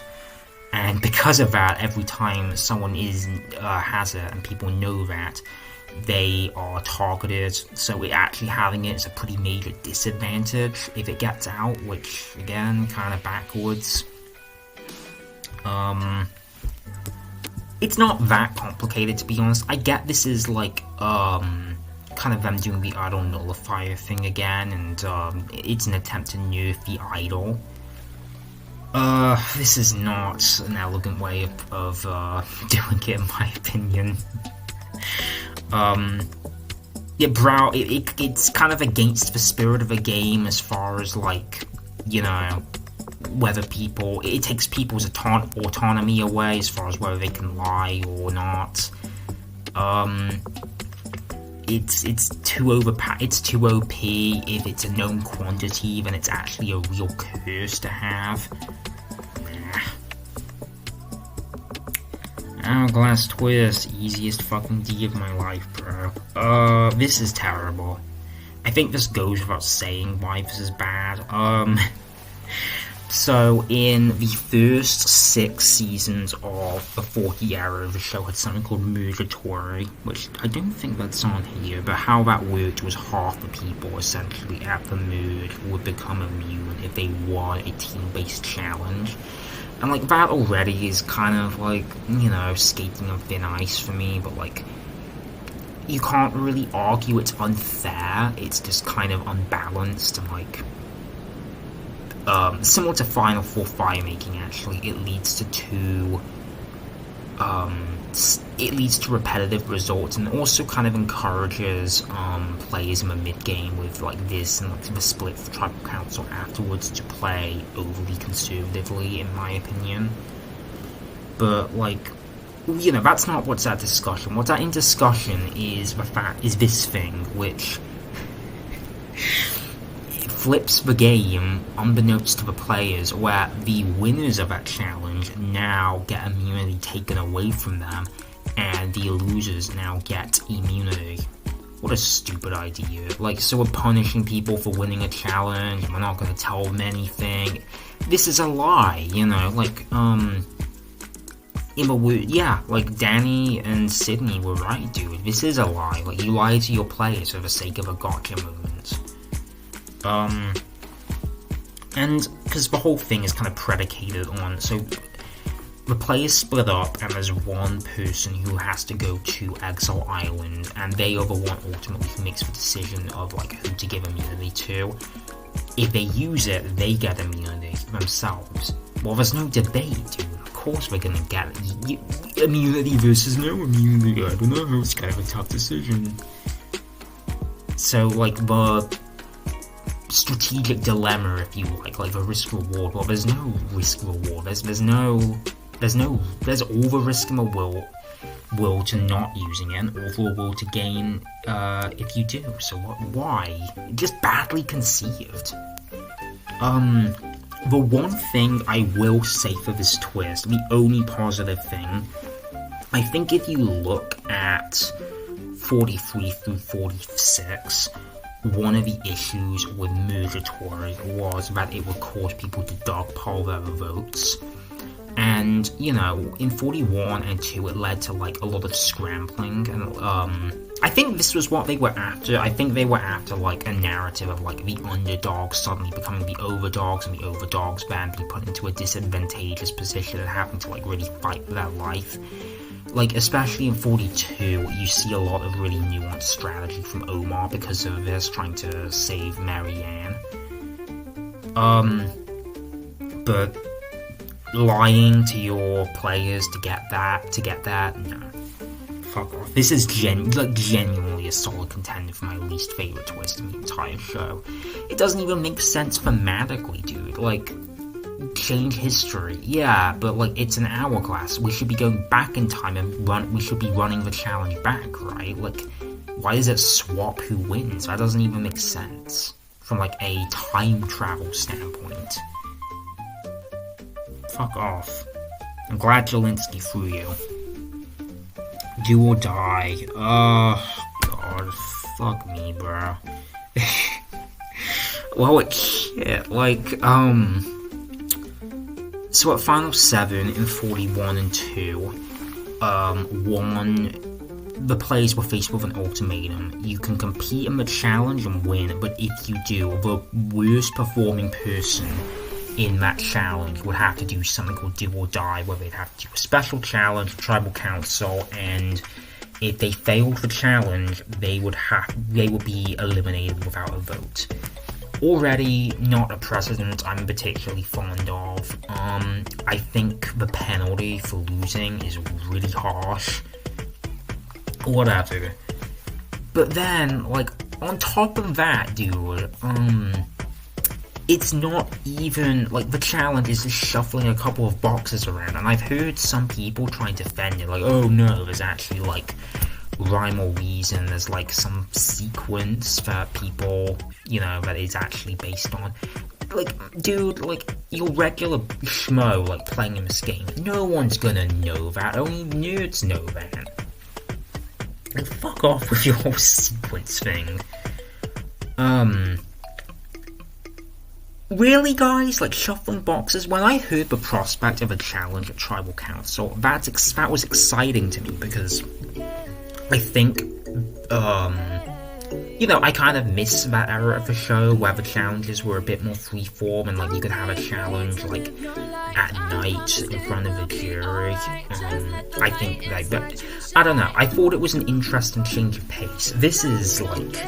And because of that, every time someone has it and people know that, they are targeted. So actually having it is a pretty major disadvantage if it gets out, which again, kind of backwards. It's not that complicated, to be honest. I get this is like kind of them doing the idol nullifier thing again, and it's an attempt to nerf the idol. This is not an elegant way of doing it, in my opinion. It's kind of against the spirit of the game as far as, like, whether it takes people's autonomy away as far as whether they can lie or not. It's too OP. If it's a known quantity, then it's actually a real curse to have. Hourglass twist, easiest fucking D of my life, bro. This is terrible. I think this goes without saying why this is bad. So in the first 6 seasons of the 40 era, the show had something called Murgatory, which I don't think that's on here, but how that worked was half the people essentially at the merge would become immune if they won a team-based challenge. And like, that already is kind of like, skating on thin ice for me, but like, you can't really argue it's unfair. It's just kind of unbalanced and like similar to Final Four firemaking. Actually, it leads to repetitive results, and also kind of encourages players in the mid game with like this and like the split for tribal council afterwards to play overly conservatively, in my opinion. But like, you know, that's not what's at discussion. What's at in discussion is this thing, which flips the game unbeknownst to the players, where the winners of that challenge now get immunity taken away from them, and the losers now get immunity. What a stupid idea. Like, so we're punishing people for winning a challenge, and we're not going to tell them anything. This is a lie, you know, like, like Danny and Sydney were right, dude. This is a lie. Like, you lie to your players for the sake of a gotcha moment. And because the whole thing is kind of predicated on, so the players split up and there's one person who has to go to Exile Island, and they are the one ultimately who makes the decision of like who to give immunity to. If they use it, they get immunity themselves. Well, there's no debate, dude. Of course we're gonna get immunity versus no immunity. I don't know, it's kind of a tough decision. So like the strategic dilemma, if you like the risk reward. Well, there's no risk reward. There's all the risk in the will to not using it, and all the will to gain if you do. So why? Just badly conceived. The one thing I will say for this twist, the only positive thing, I think if you look at 43 through 46, one of the issues with Murgatory was that it would cause people to dogpile their votes. And, you know, in 41 and 2, it led to, like, a lot of scrambling. And, I think this was what they were after. I think they were after, like, a narrative of, like, the underdogs suddenly becoming the overdogs, and the overdogs then being put into a disadvantageous position and having to, like, really fight for their life. Like, especially in 42, you see a lot of really nuanced strategy from Omar because of this, trying to save Marianne. But lying to your players to get that, no. Fuck off. This is genuinely a solid contender for my least favorite twist in the entire show. It doesn't even make sense thematically, dude. Like, change history, yeah, but like it's an hourglass. We should be going back in time and we should be running the challenge back, right? Like, why does it swap who wins? That doesn't even make sense from like a time travel standpoint. Fuck off. I'm glad Jelinski threw you. Do or die. Oh god, fuck me, bro. Well, it's shit. Like, so at Final 7 in 41 and 2, the players were faced with an ultimatum. You can compete in the challenge and win, but if you do, the worst performing person in that challenge would have to do something called do or die, where they'd have to do a special challenge, tribal council, and if they failed the challenge, they would be eliminated without a vote. Already not a precedent I'm particularly fond of. I think the penalty for losing is really harsh. Whatever. But then, like, on top of that, dude, it's not even, like, the challenge is just shuffling a couple of boxes around, and I've heard some people try and defend it, like, oh no, there's actually, like, rhyme or reason, there's like some sequence that people, you know, that is actually based on. Like, dude, like, your regular schmo, like, playing in this game, no one's gonna know that, only nerds know that. Like, fuck off with your whole sequence thing. Really, guys? Like, shuffling boxes? When I heard the prospect of a challenge at Tribal Council, that was exciting to me, because I think, you know, I kind of miss that era of the show where the challenges were a bit more freeform and like you could have a challenge like at night in front of a jury. I think like, but I don't know. I thought it was an interesting change of pace. This is like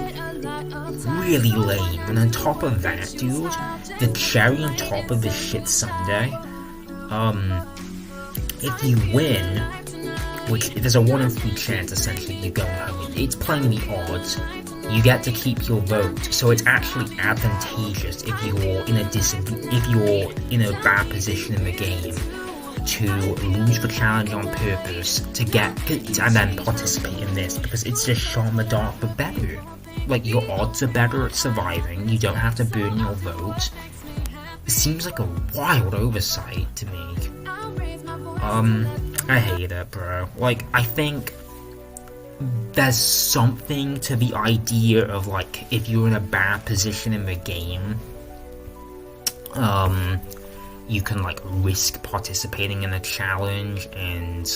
really lame, and on top of that, dude, the cherry on top of this shit sundae. If you win, which there's a 1 in 3 chance essentially you go home, it's playing the odds. You get to keep your vote, so it's actually advantageous if you're in a bad position in the game to lose the challenge on purpose to get and then participate in this, because it's just shot in the dark but better. Like, your odds are better at surviving. You don't have to burn your vote. It seems like a wild oversight to me. I hate it, bro. Like, I think there's something to the idea of, like, if you're in a bad position in the game, you can, like, risk participating in a challenge, and,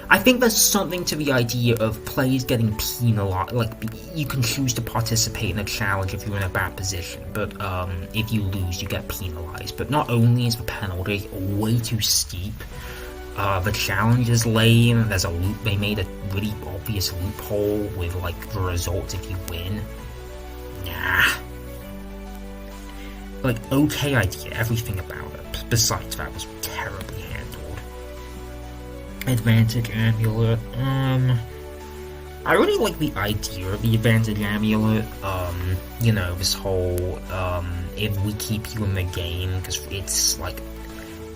I think there's something to the idea of players getting penalized. Like, you can choose to participate in a challenge if you're in a bad position, but if you lose, you get penalized. But not only is the penalty way too steep, the challenge is lame. There's a loop. They made a really obvious loophole with like the results if you win. Nah. Like, okay idea, everything about it. Besides that was terribly handled. Advantage amulet. I really like the idea of the advantage amulet. You know, this whole if we keep you in the game, because it's like,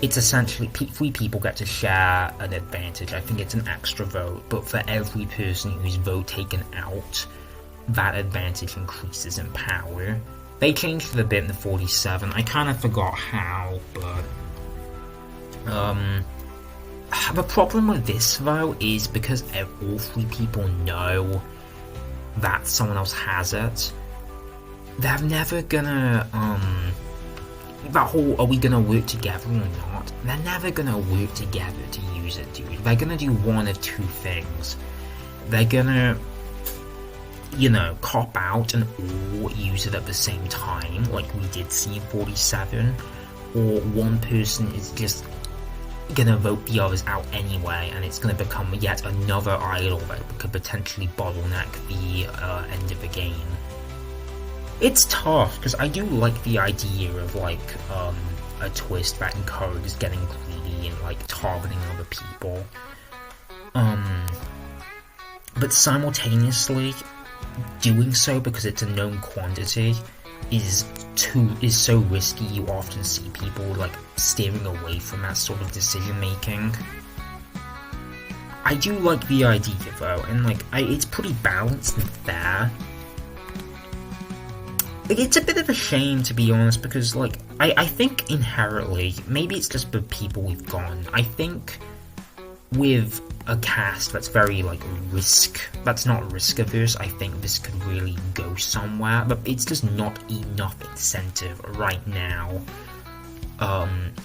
it's essentially 3 people get to share an advantage. I think it's an extra vote, but for every person whose vote taken out, that advantage increases in power. They changed it a bit in the 47. I kind of forgot how, but the problem with this though is because all 3 people know that someone else has it, they're never gonna that whole are we gonna work together or not, they're never gonna work together to use it, dude. They're gonna do one of 2 things. They're gonna, you know, cop out and all use it at the same time, like we did see in 47, or one person is just gonna vote the others out anyway, and it's gonna become yet another idol that could potentially bottleneck the end of the game. It's tough, because I do like the idea of, like, a twist that encourages getting greedy and, like, targeting other people. But simultaneously, doing so because it's a known quantity is so risky. You often see people, like, steering away from that sort of decision making. I do like the idea, though, and, like, it's pretty balanced and fair. It's a bit of a shame, to be honest, because, like, I think inherently, maybe it's just the people we've gone, I think with a cast that's very, like, that's not risk averse, I think this could really go somewhere, but it's just not enough incentive right now,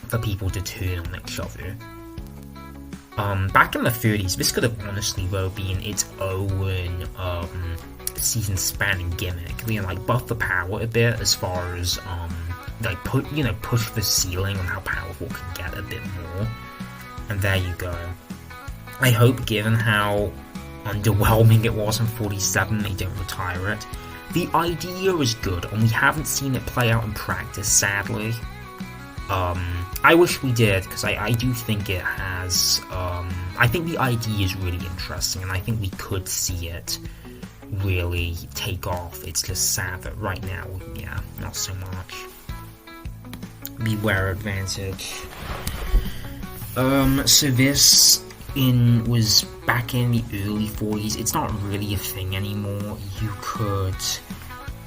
for people to turn on each other. Back in the 30s, this could have honestly, though, been its own, season spanning gimmick, you know, like, buff the power a bit as far as, like, push the ceiling on how powerful it can get a bit more, and there you go. I hope, given how underwhelming it was in 47, they don't retire it. The idea is good, and we haven't seen it play out in practice, sadly. I wish we did, because I do think it has, I think the idea is really interesting, and I think we could see it really take off. It's just sad that right now, yeah, not so much. Beware advantage. So this was back in the early 40s. It's not really a thing anymore.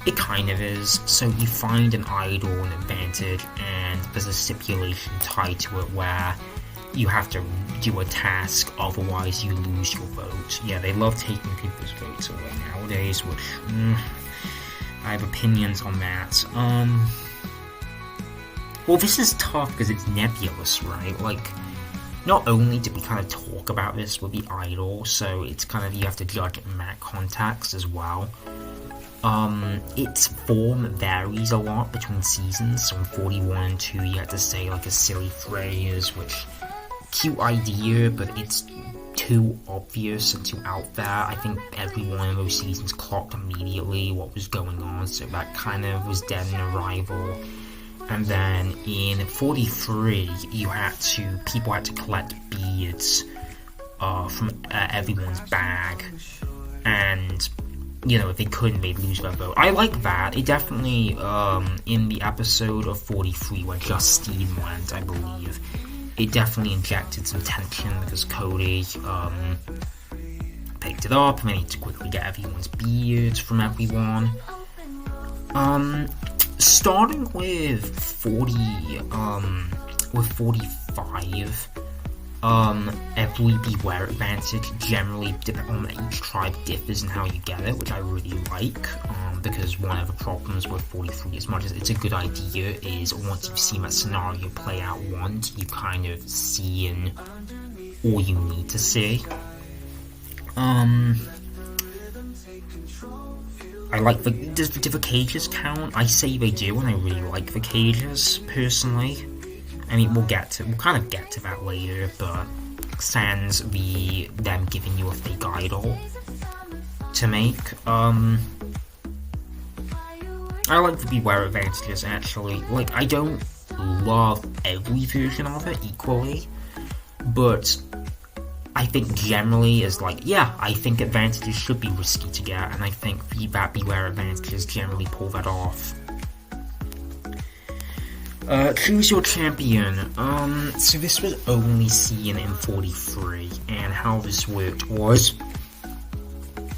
It kind of is. So you find an idol, an advantage, and there's a stipulation tied to it where you have to do a task, otherwise you lose your vote. Yeah, they love taking people's votes away nowadays, which, I have opinions on that. Well, this is tough because it's nebulous, right? Like, not only did we kind of talk about this with the idol, so it's kind of, you have to judge it in that context as well. Its form varies a lot between seasons, so in 41 and 2 you had to say like a silly phrase, which, cute idea, but it's too obvious and too out there. I think every one of those seasons clocked immediately what was going on, so that kind of was dead in arrival. And then in 43, people had to collect beads from everyone's bag, and if they couldn't, they'd lose their vote. I like that. It definitely, in the episode of 43 where Justine went, I believe, it definitely injected some tension because Cody picked it up and then he had to quickly get everyone's beards from everyone. Starting with 45, every beware advantage generally on each tribe differs in how you get it, which I really like, because one of the problems with 43, as much as it's a good idea, is once you've seen that scenario play out once, you kind of see in all you need to see. I like do the cages count? I say they do, and I really like the cages, personally. I mean, we'll kind of get to that later, but sans them giving you a fake idol to make. I like the beware advantages, actually. Like, I don't love every version of it equally, but I think generally is like, yeah, I think advantages should be risky to get, and I think that beware advantages generally pull that off. Choose your champion. So this was only seen in 43, and how this worked was,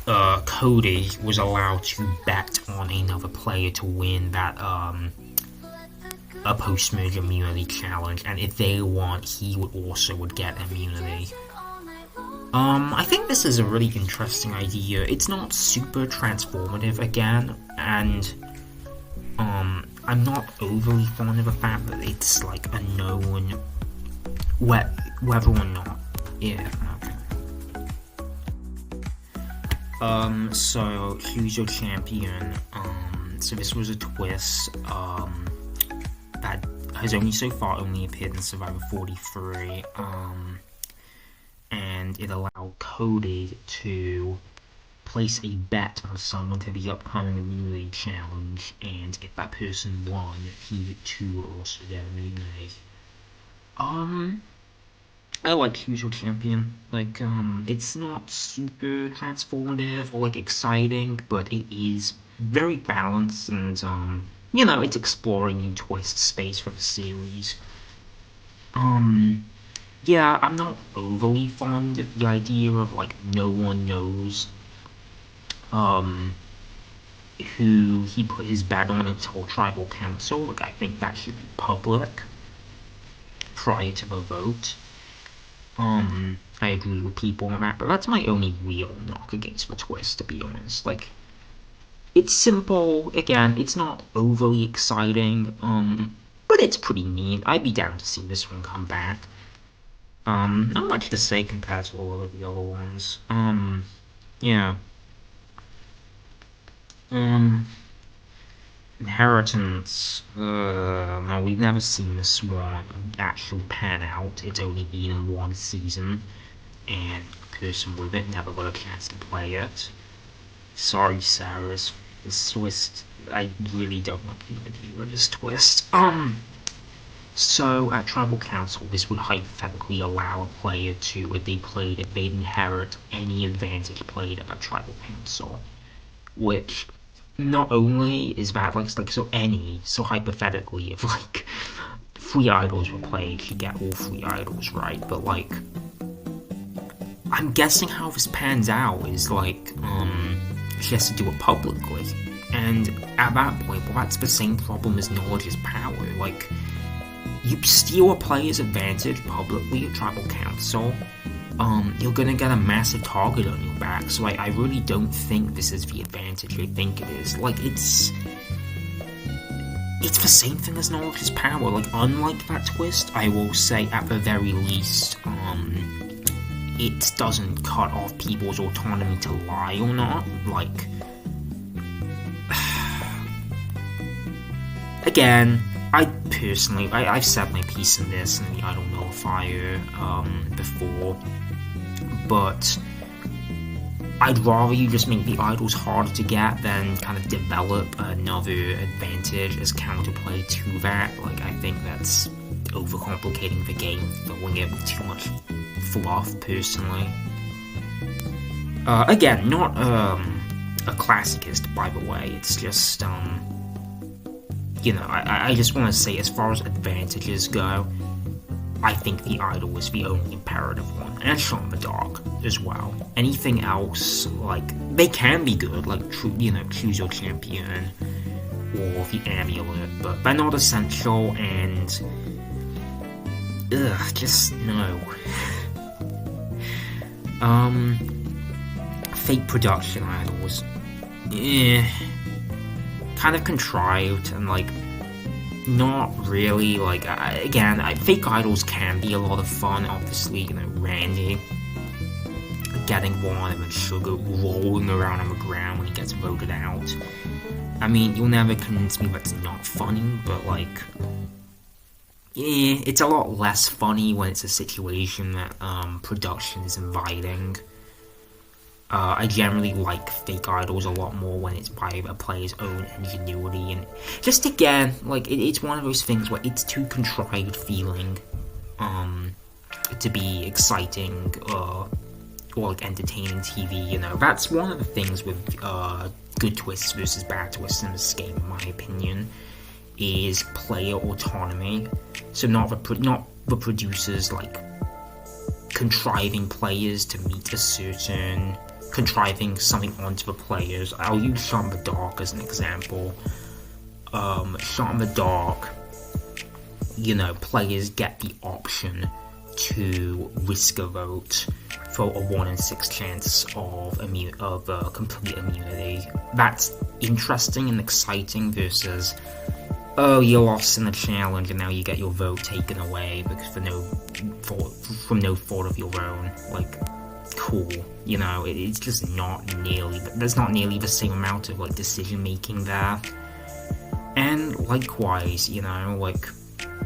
Cody was allowed to bet on another player to win that, a post-merge immunity challenge, and if they won, he would get immunity. I think this is a really interesting idea. It's not super transformative again, and, I'm not overly fond of the fact that it's like a known whether or not. Yeah, okay. So choose your champion. So this was a twist, that has only appeared in Survivor 43, and it allowed Cody to place a bet on someone to the upcoming immunity challenge, and if that person won, he too would also get immunity. I like Choose Your Champion. Like, it's not super transformative or, like, exciting, but it is very balanced, and, it's exploring new twist space for the series. Yeah, I'm not overly fond of the idea of, like, no one knows who he put his bet on until tribal council. Like, I think that should be public prior to the vote. I agree with people on that, but that's my only real knock against the twist, to be honest. Like, it's simple, again, it's not overly exciting, but it's pretty neat. I'd be down to see this one come back. Not much to say compared to all of the other ones. Yeah. Inheritance. Now we've never seen this one actually pan out. It's only been in one season, and the person with it never got a chance to play it. Sorry, Sarah. This twist, I really don't like the idea of this twist. So at Tribal Council, this would hypothetically allow a player to, if they'd inherit any advantage played at Tribal Council, which not only is that so hypothetically, if like 3 idols were played, you get all 3 idols, right? But like, I'm guessing how this pans out is like, she has to do it publicly, and at that point, well, that's the same problem as knowledge is power. Like, you steal a player's advantage publicly at Tribal Council, you're gonna get a massive target on your back, so I really don't think this is the advantage I think it is. Like, it's the same thing as knowledge is power. Like, unlike that twist, I will say, at the very least, it doesn't cut off people's autonomy to lie or not. Like, again, I've said my piece in this in the idol nullifier before, but I'd rather you just make the idols harder to get than kind of develop another advantage as counterplay to that. Like, I think that's overcomplicating the game, throwing it with too much fluff, personally. Again, not a classicist, by the way. It's just, you know, I just want to say, as far as advantages go, I think the idol is the only imperative one, and Shot in the Dark as well. Anything else, like, they can be good, like, you know, Choose Your Champion or the Amulet, but they're not essential, and just no. Fake production idols, kind of contrived and, like, not really. Like, fake idols can be a lot of fun, obviously. You know, Randy getting one and then Sugar rolling around on the ground when he gets voted out. I mean, you'll never convince me that's not funny, but, like, it's a lot less funny when it's a situation that production is inviting. I generally like fake idols a lot more when it's by a player's own ingenuity, and just again, like, it's one of those things where it's too contrived feeling to be exciting or like entertaining TV. You know, that's one of the things with good twists versus bad twists in this game, in my opinion, is player autonomy. So not the producers, like, contriving players to meet a certain, contriving something onto the players. I'll use Shot in the Dark as an example. Shot in the Dark, you know, players get the option to risk a vote for a 1 in 6 chance of complete immunity. That's interesting and exciting versus, oh, you lost in the challenge and now you get your vote taken away because from no fault of your own. Like, cool, you know, it's just not nearly, there's not nearly the same amount of, like, decision making there. And likewise, you know, like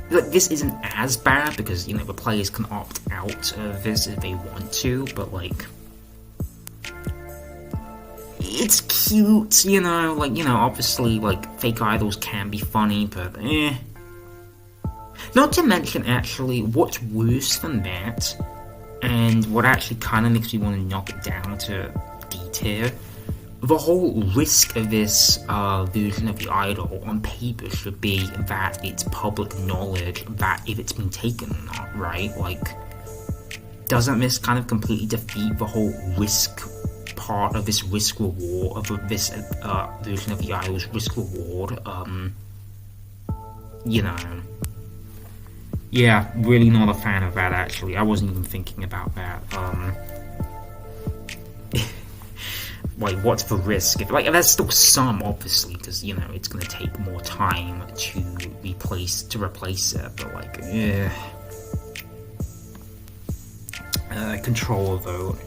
this isn't as bad because, you know, the players can opt out of this if they want to, but, like, it's cute, you know, like, you know, obviously, like, fake idols can be funny, but not to mention, actually, what's worse than that, and what actually kind of makes me want to knock it down to D-tier, the whole risk of this version of the idol on paper should be that it's public knowledge that if it's been taken or not, right? Like, doesn't this kind of completely defeat the whole risk part of this risk reward, of this version of the idol's risk reward? You know, yeah, really not a fan of that, actually. I wasn't even thinking about that. Like, what's the risk? Like, there's still some, obviously, because, you know, it's going to take more time to replace it, but, like, control a vote.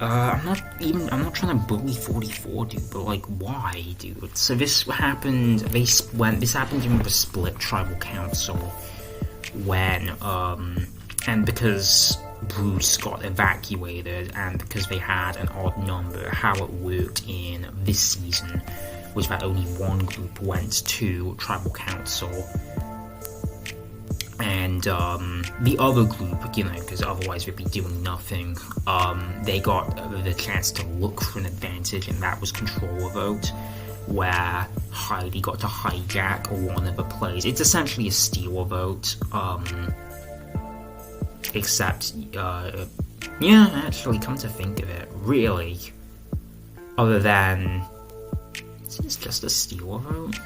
I'm not trying to bully 44, dude, but, like, why, dude? So this happened, this happened during the split tribal council, when, and because Bruce got evacuated, and because they had an odd number, how it worked in this season was that only one group went to tribal council, and the other group, you know, because otherwise they'd be doing nothing, they got the chance to look for an advantage, and that was control a vote, where Heidi got to hijack one of the plays. It's essentially a steal a vote, except, yeah, actually, come to think of it, really, other than, it's just a steal a vote?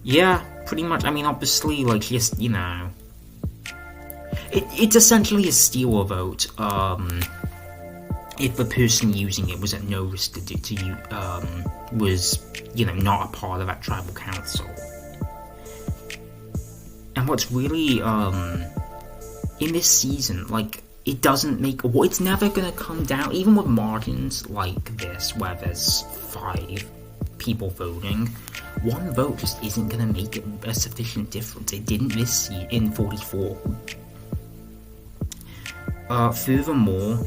Yeah, pretty much. I mean, obviously, like, just, you know, it's essentially a steal a vote, if the person using it was at no risk to you, was, you know, not a part of that tribal council. And what's really, in this season, like, it doesn't make, well, it's never gonna come down, even with margins like this, where there's 5 people voting, one vote just isn't gonna make it a sufficient difference. It didn't this in 44. Furthermore,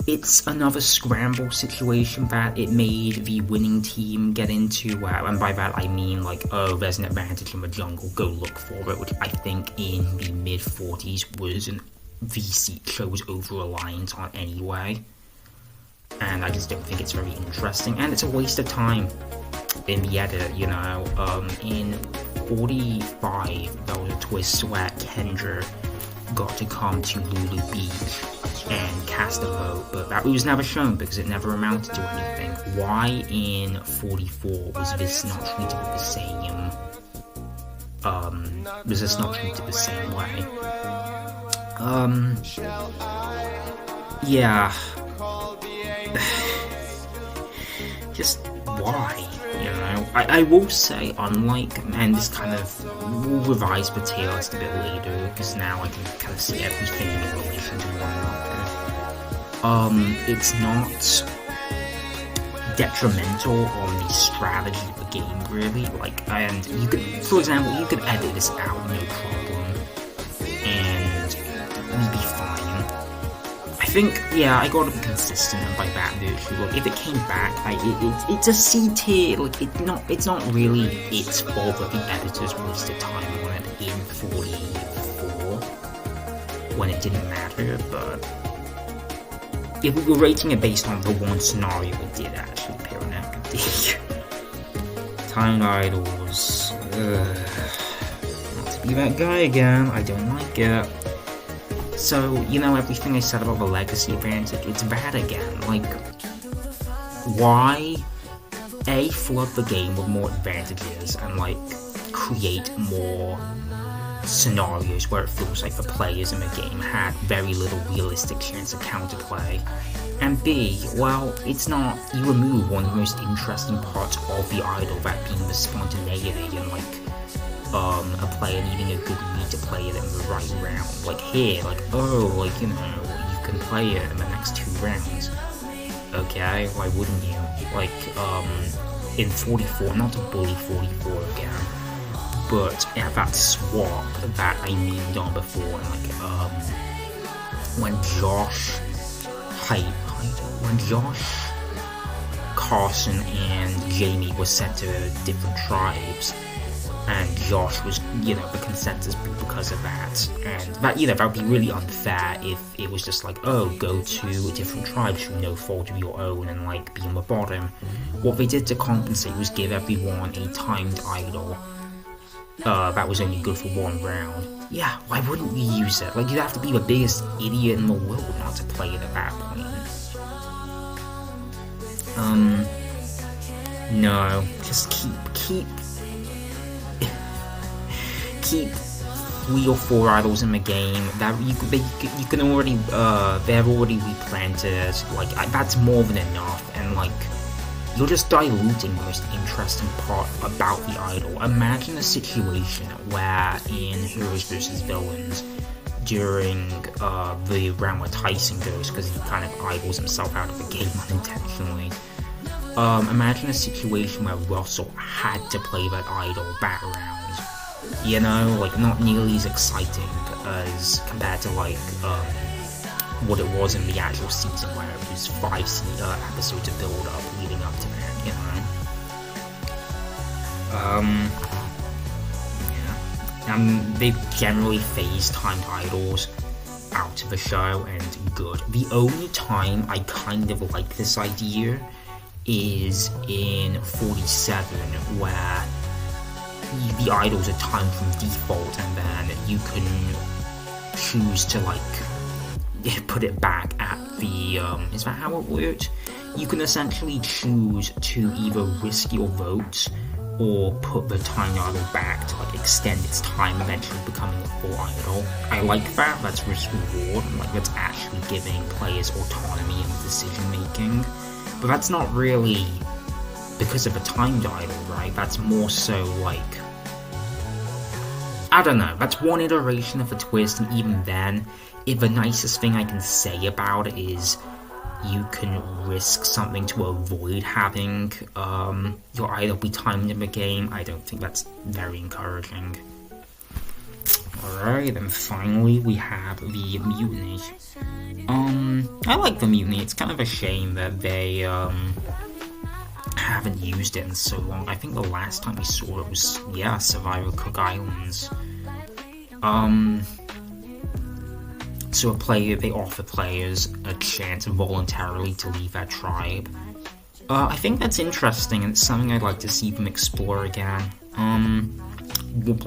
it's another scramble situation that it made the winning team get into, and by that I mean, like, oh, there's an advantage in the jungle, go look for it, which I think in the mid-40s was an VC chose over-reliant on anyway, and I just don't think it's very interesting, and it's a waste of time in the edit, you know. In 45, there was a twist where Kendra got to come to Lulu Beach and cast a vote, but that was never shown because it never amounted to anything. Why in 44 was this not treated the same? Was this not treated the same way? Yeah. Just why? You know, I will say, unlike, and this kind of will revise the tier list a bit later, because now I can kind of see everything in relation to one another. It's not detrimental on the strategy of the game, really. Like, and you could, for example, you could edit this out, no problem, and we'd be fine. I think, yeah, I gotta be consistent, and by that virtue, like, if it came back, it's a C tier, like, it's not really its fault that the editors wasted time on it in 44, when it didn't matter, but if we were rating it based on the one scenario, it did actually appear in FD. Timed idols, not to be that guy again, I don't like it. So, you know, everything I said about the legacy advantage, it's bad again. Like, why, A, flood the game with more advantages and, like, create more scenarios where it feels like the players in the game had very little realistic chance of counterplay, and B, well, it's not, you remove one of the most interesting parts of the idol, that being the spontaneity and, like, a player needing a good read to play it in the right round. Like here, like, oh, like, you know, you can play it in the next 2 rounds. Okay, why wouldn't you? Like, in 44, not to bully 44 again, but at that swap that I memed on before, like, when Josh, Carson, and Jamie were sent to different tribes, and Josh was, you know, the consensus because of that, and that, you know, that would be really unfair if it was just like, oh, go to a different tribe through no fault of your own and, like, be on the bottom. What they did to compensate was give everyone a timed idol that was only good for 1 round. Yeah, why wouldn't you use it? Like, you'd have to be the biggest idiot in the world not to play it at that point. No, just keep 3 or 4 idols in the game that you can already they're already replanted. Like, that's more than enough, and, like, you're just diluting the most interesting part about the idol. Imagine a situation where in Heroes vs. Villains, during the round where Tyson goes, because he kind of idols himself out of the game unintentionally, imagine a situation where Russell had to play that idol back around. You know, like, not nearly as exciting as compared to, like, what it was in the actual season, where it was 5 episodes of build up leading up to that, you know. Yeah. They've generally phased timed idols out of the show, and good. The only time I kind of like this idea is in 47, where the idols are timed from default, and then you can choose to, like, put it back at the, is that how it works? You can essentially choose to either risk your votes or put the timed idol back to, like, extend its time, eventually becoming a full idol. I like that, that's risk reward, and, like, that's actually giving players autonomy in decision making. But that's not really because of a timed idol, right? That's more so, like, I don't know, that's one iteration of a twist, and even then, if the nicest thing I can say about it is you can risk something to avoid having your idol be timed in the game, I don't think that's very encouraging. Alright, then finally we have the Mutiny. I like the Mutiny. It's kind of a shame that they haven't used it in so long. I think the last time we saw it was, yeah, Survivor Cook Islands. So they offer players a chance voluntarily to leave their tribe. I think that's interesting, and it's something I'd like to see them explore again.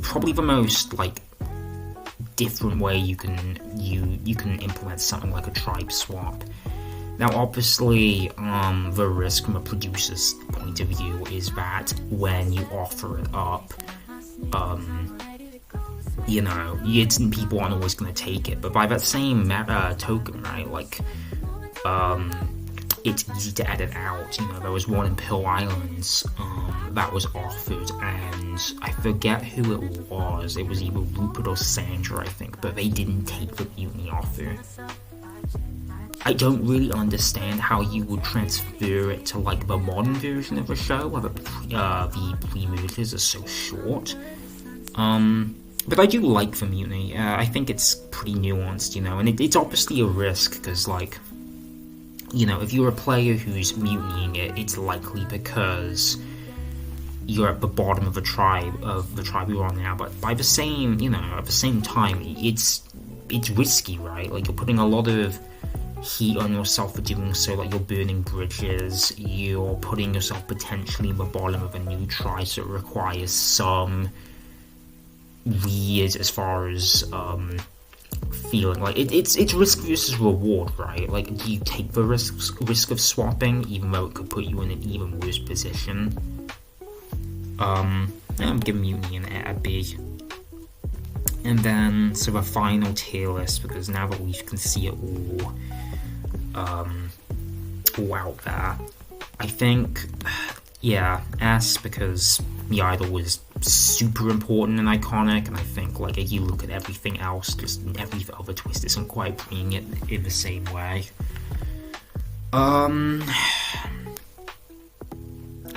Probably the most, like, different way you can implement something like a tribe swap. Now, obviously, the risk from a producer's point of view is that when you offer it up, you know, people aren't always going to take it. But by that same token, right, like, it's easy to edit out. You know, there was one in Pearl Islands that was offered, and I forget who it was. It was either Rupert or Sandra, I think, but they didn't take the Mutiny offer. I don't really understand how you would transfer it to, like, the modern version of the show, where the pre-mergers are so short. But I do like the Mutiny. I think it's pretty nuanced, you know, and it's obviously a risk, because, like, you know, if you're a player who's mutinying it, it's likely because you're at the bottom of the tribe you're on now. But by the same, you know, at the same time, it's risky, right? Like, you're putting a lot of heat on yourself for doing so. Like, you're burning bridges, you're putting yourself potentially in the bottom of a new tribe, so it requires some weird as far as feeling. Like, it's risk versus reward, right? Like, do you take the risk of swapping, even though it could put you in an even worse position? I'm giving Mutiny a B. And then, so the final tier list, because now that we can see it all out there, I think, yeah, S, because the idol was super important and iconic, and I think, like, if you look at everything else, just every other twist isn't quite bringing it in the same way.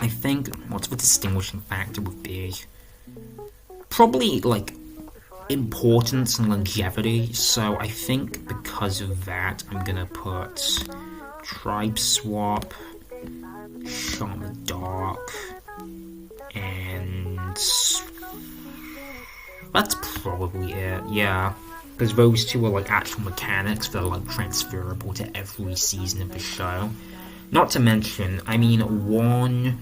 I think what's the distinguishing factor would be probably, like, importance and longevity. So I think because of that, I'm gonna put Tribe Swap, Shot in the Dark, and that's probably it, yeah. Because those two are, like, actual mechanics that are, like, transferable to every season of the show. Not to mention, I mean, one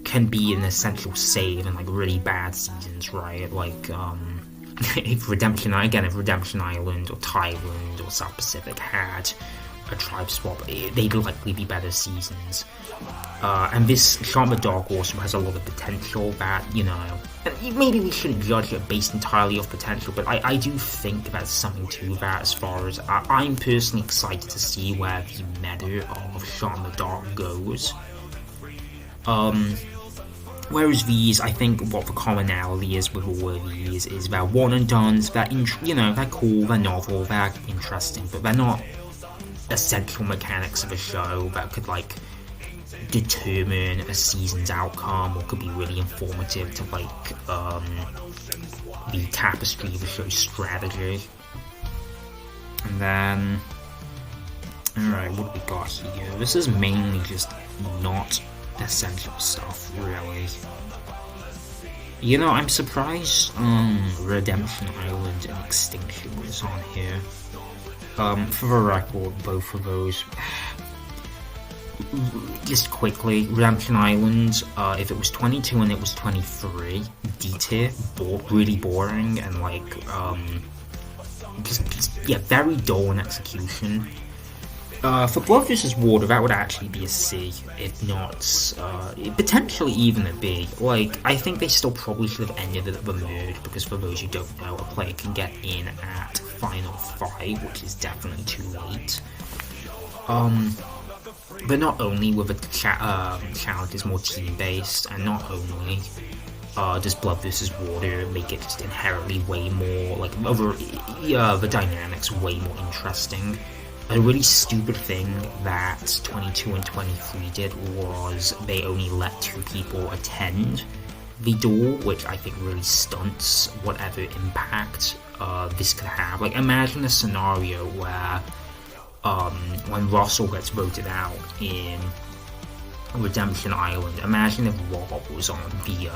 can be an essential save in, like, really bad seasons, right? Like, if Redemption Island or Thailand or South Pacific had a tribe swap, they'd likely be better seasons. And this Shot in the Dark also has a lot of potential that, you know, and maybe we shouldn't judge it based entirely off potential, but I do think that's something to that, as far as I'm personally excited to see where the meta of Shot in the Dark goes. Whereas these, I think what the commonality is with all of these is they're one and dones, they're cool, they're novel, they're interesting, but they're not essential mechanics of a show that could, like, determine a season's outcome, or could be really informative to, like, the tapestry of the show's strategy. And then, alright, what do we got here? This is mainly just not essential stuff, really. You know, I'm surprised Redemption Island and Extinction was on here. For the record, both of those, just quickly, Redemption Island, if it was 22 and it was 23, D-tier, really boring, and, like, yeah, very dull in execution. For Blood vs. Water, that would actually be a C, if not, potentially even a B. Like, I think they still probably should have ended it at the merge, because for those who don't know, a player can get in at Final 5, which is definitely too late. But not only were the challenges more team-based, and not only does Blood vs. Water make it just inherently way more, like, the dynamics way more interesting. A really stupid thing that 22 and 23 did was they only let 2 people attend the duel, which I think really stunts whatever impact this could have. Like, imagine a scenario where when Russell gets voted out in Redemption Island, imagine if Rob was on the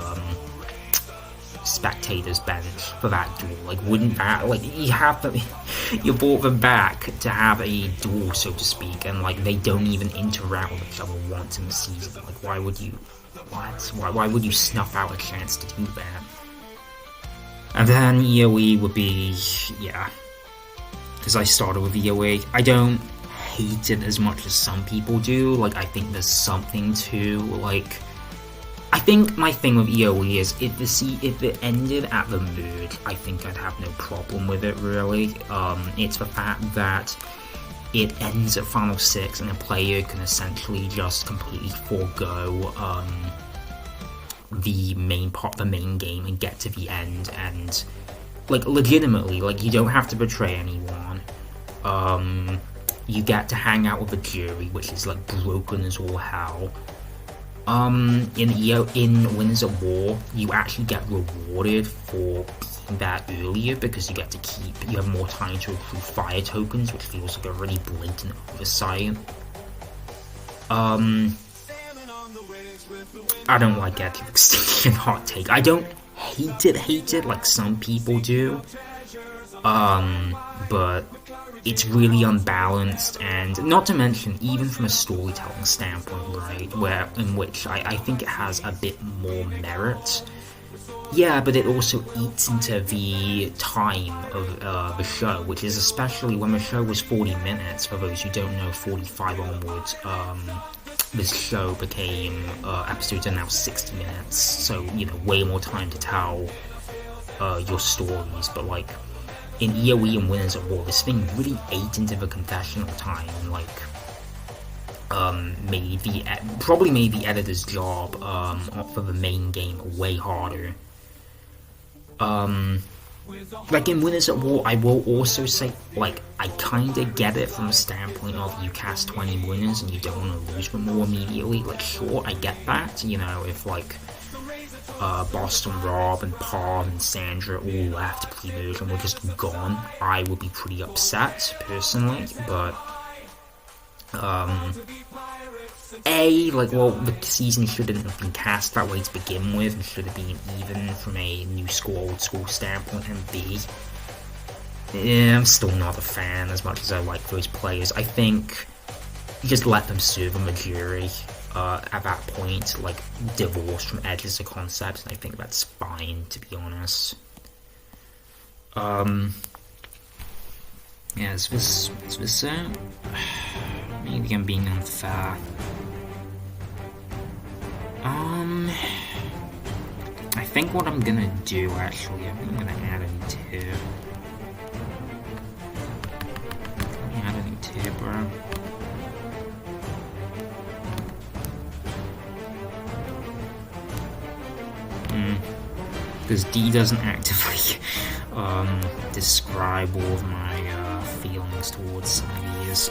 spectators bench for that duel. Like, wouldn't that, like, you brought them back to have a duel, so to speak, and like they don't even interact with each other once in the season. Like, why would you why would you snuff out a chance to do that? And then EOE would be, yeah, because I started with EOE. I don't hate it as much as some people do. Like, I think there's something to, like, I think my thing with EOE is if it ended at the mood, I think I'd have no problem with it, really. It's the fact that it ends at Final 6 and a player can essentially just completely forego the main game and get to the end and, like, legitimately, like, you don't have to betray anyone. You get to hang out with the jury, which is, like, broken as all hell. In Winners at War, you actually get rewarded for being that earlier because you have more time to accrue fire tokens, which feels like a really blatant oversight. I don't like Edge of Extinction hot take. I don't hate it like some people do. But it's really unbalanced, and not to mention, even from a storytelling standpoint, right, in which I think it has a bit more merit. Yeah, but it also eats into the time of the show, which is especially when the show was 40 minutes, for those who don't know, 45 onwards, this show became, episodes are now 60 minutes, so, you know, way more time to tell your stories, but, like, in EOE and Winners at War, this thing really ate into the confessional time, and, like, probably made the editor's job for the main game way harder. Like, in Winners at War, I will also say, like, I kinda get it from the standpoint of you cast 20 winners and you don't want to lose them all immediately. Like, sure, I get that, you know, if, like, Boston Rob and Paul and Sandra all left pre-merge and were just gone, I would be pretty upset, personally, but, the season shouldn't have been cast that way to begin with, and should have been even from a new school, old school standpoint, and B, I'm still not a fan as much as I like those players. I think you just let them serve on the jury, at that point, like, divorced from Edge as a concept, and I think that's fine, to be honest. Yeah, is this it? Maybe I'm being unfair. I think what I'm gonna do, actually, I think I'm gonna add a new tier. Add a new tier, bro. Because D doesn't actively describe all of my feelings towards some of these.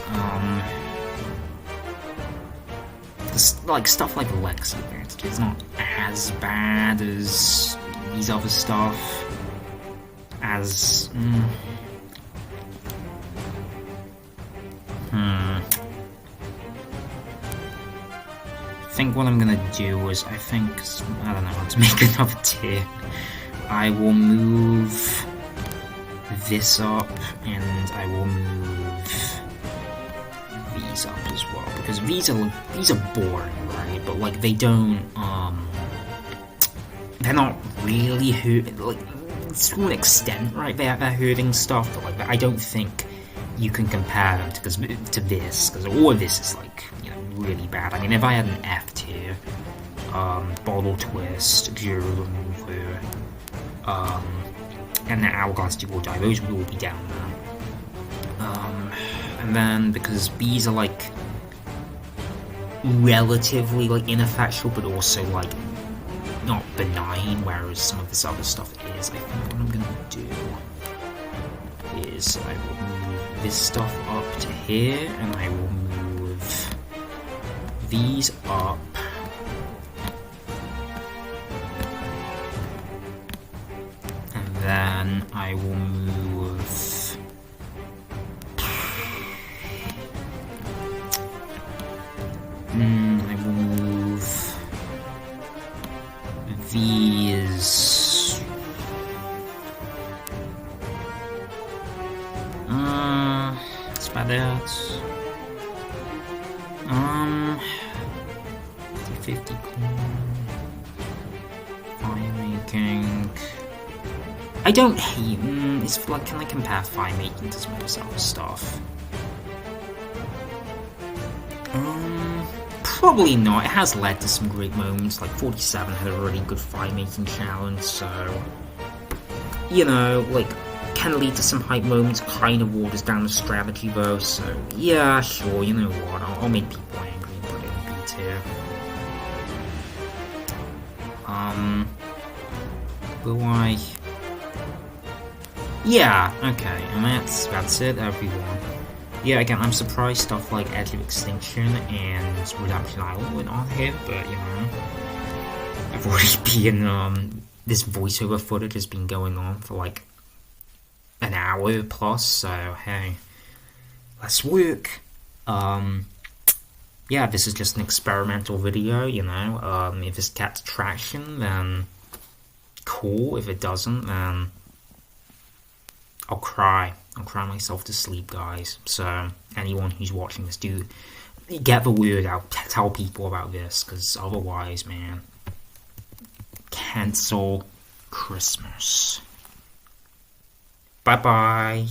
Like, stuff like Lexi Advantage is not as bad as these other stuff. I think what I'm gonna do is, I don't know how to make another tier. I will move this up, and I will move these up as well, because these are boring, right? But, like, they don't, they're not really like, to an extent, right? They're hurting stuff, but, like, I don't think you can compare them to this, because all of this is, like, you know, really bad. I mean, if I had an F tier, Bottle Twist, Jury Remover, and the Hourglass Do or Die, those would all be down there. And then, because B's are, like, relatively, like, ineffectual, but also, like, not benign, whereas some of this other stuff is. I think what I'm gonna do is I will move this stuff up to here, and I will move these up. And then I will move... I will move these... That's about it. 50 fire making. I don't hate. It's like, can I compare fire making to some of this other stuff? Probably not. It has led to some great moments. Like 47 had a really good fire making challenge, so you know, like, can lead to some hype moments. Kind of waters down the strategy though. So yeah, sure. You know what? I'll make people angry and put it in B tier. Will I? Yeah, okay, and that's it, everyone. Yeah, again, I'm surprised stuff like Edge of Extinction and Redemption Island went on here, but, you know, I've already been, this voiceover footage has been going on for, like, an hour plus, so, hey, let's work. Yeah, this is just an experimental video, you know, if this gets traction, then cool. If it doesn't, then I'll cry myself to sleep, guys. So anyone who's watching this, do get the word out, tell people about this, because otherwise, man, cancel Christmas. Bye bye.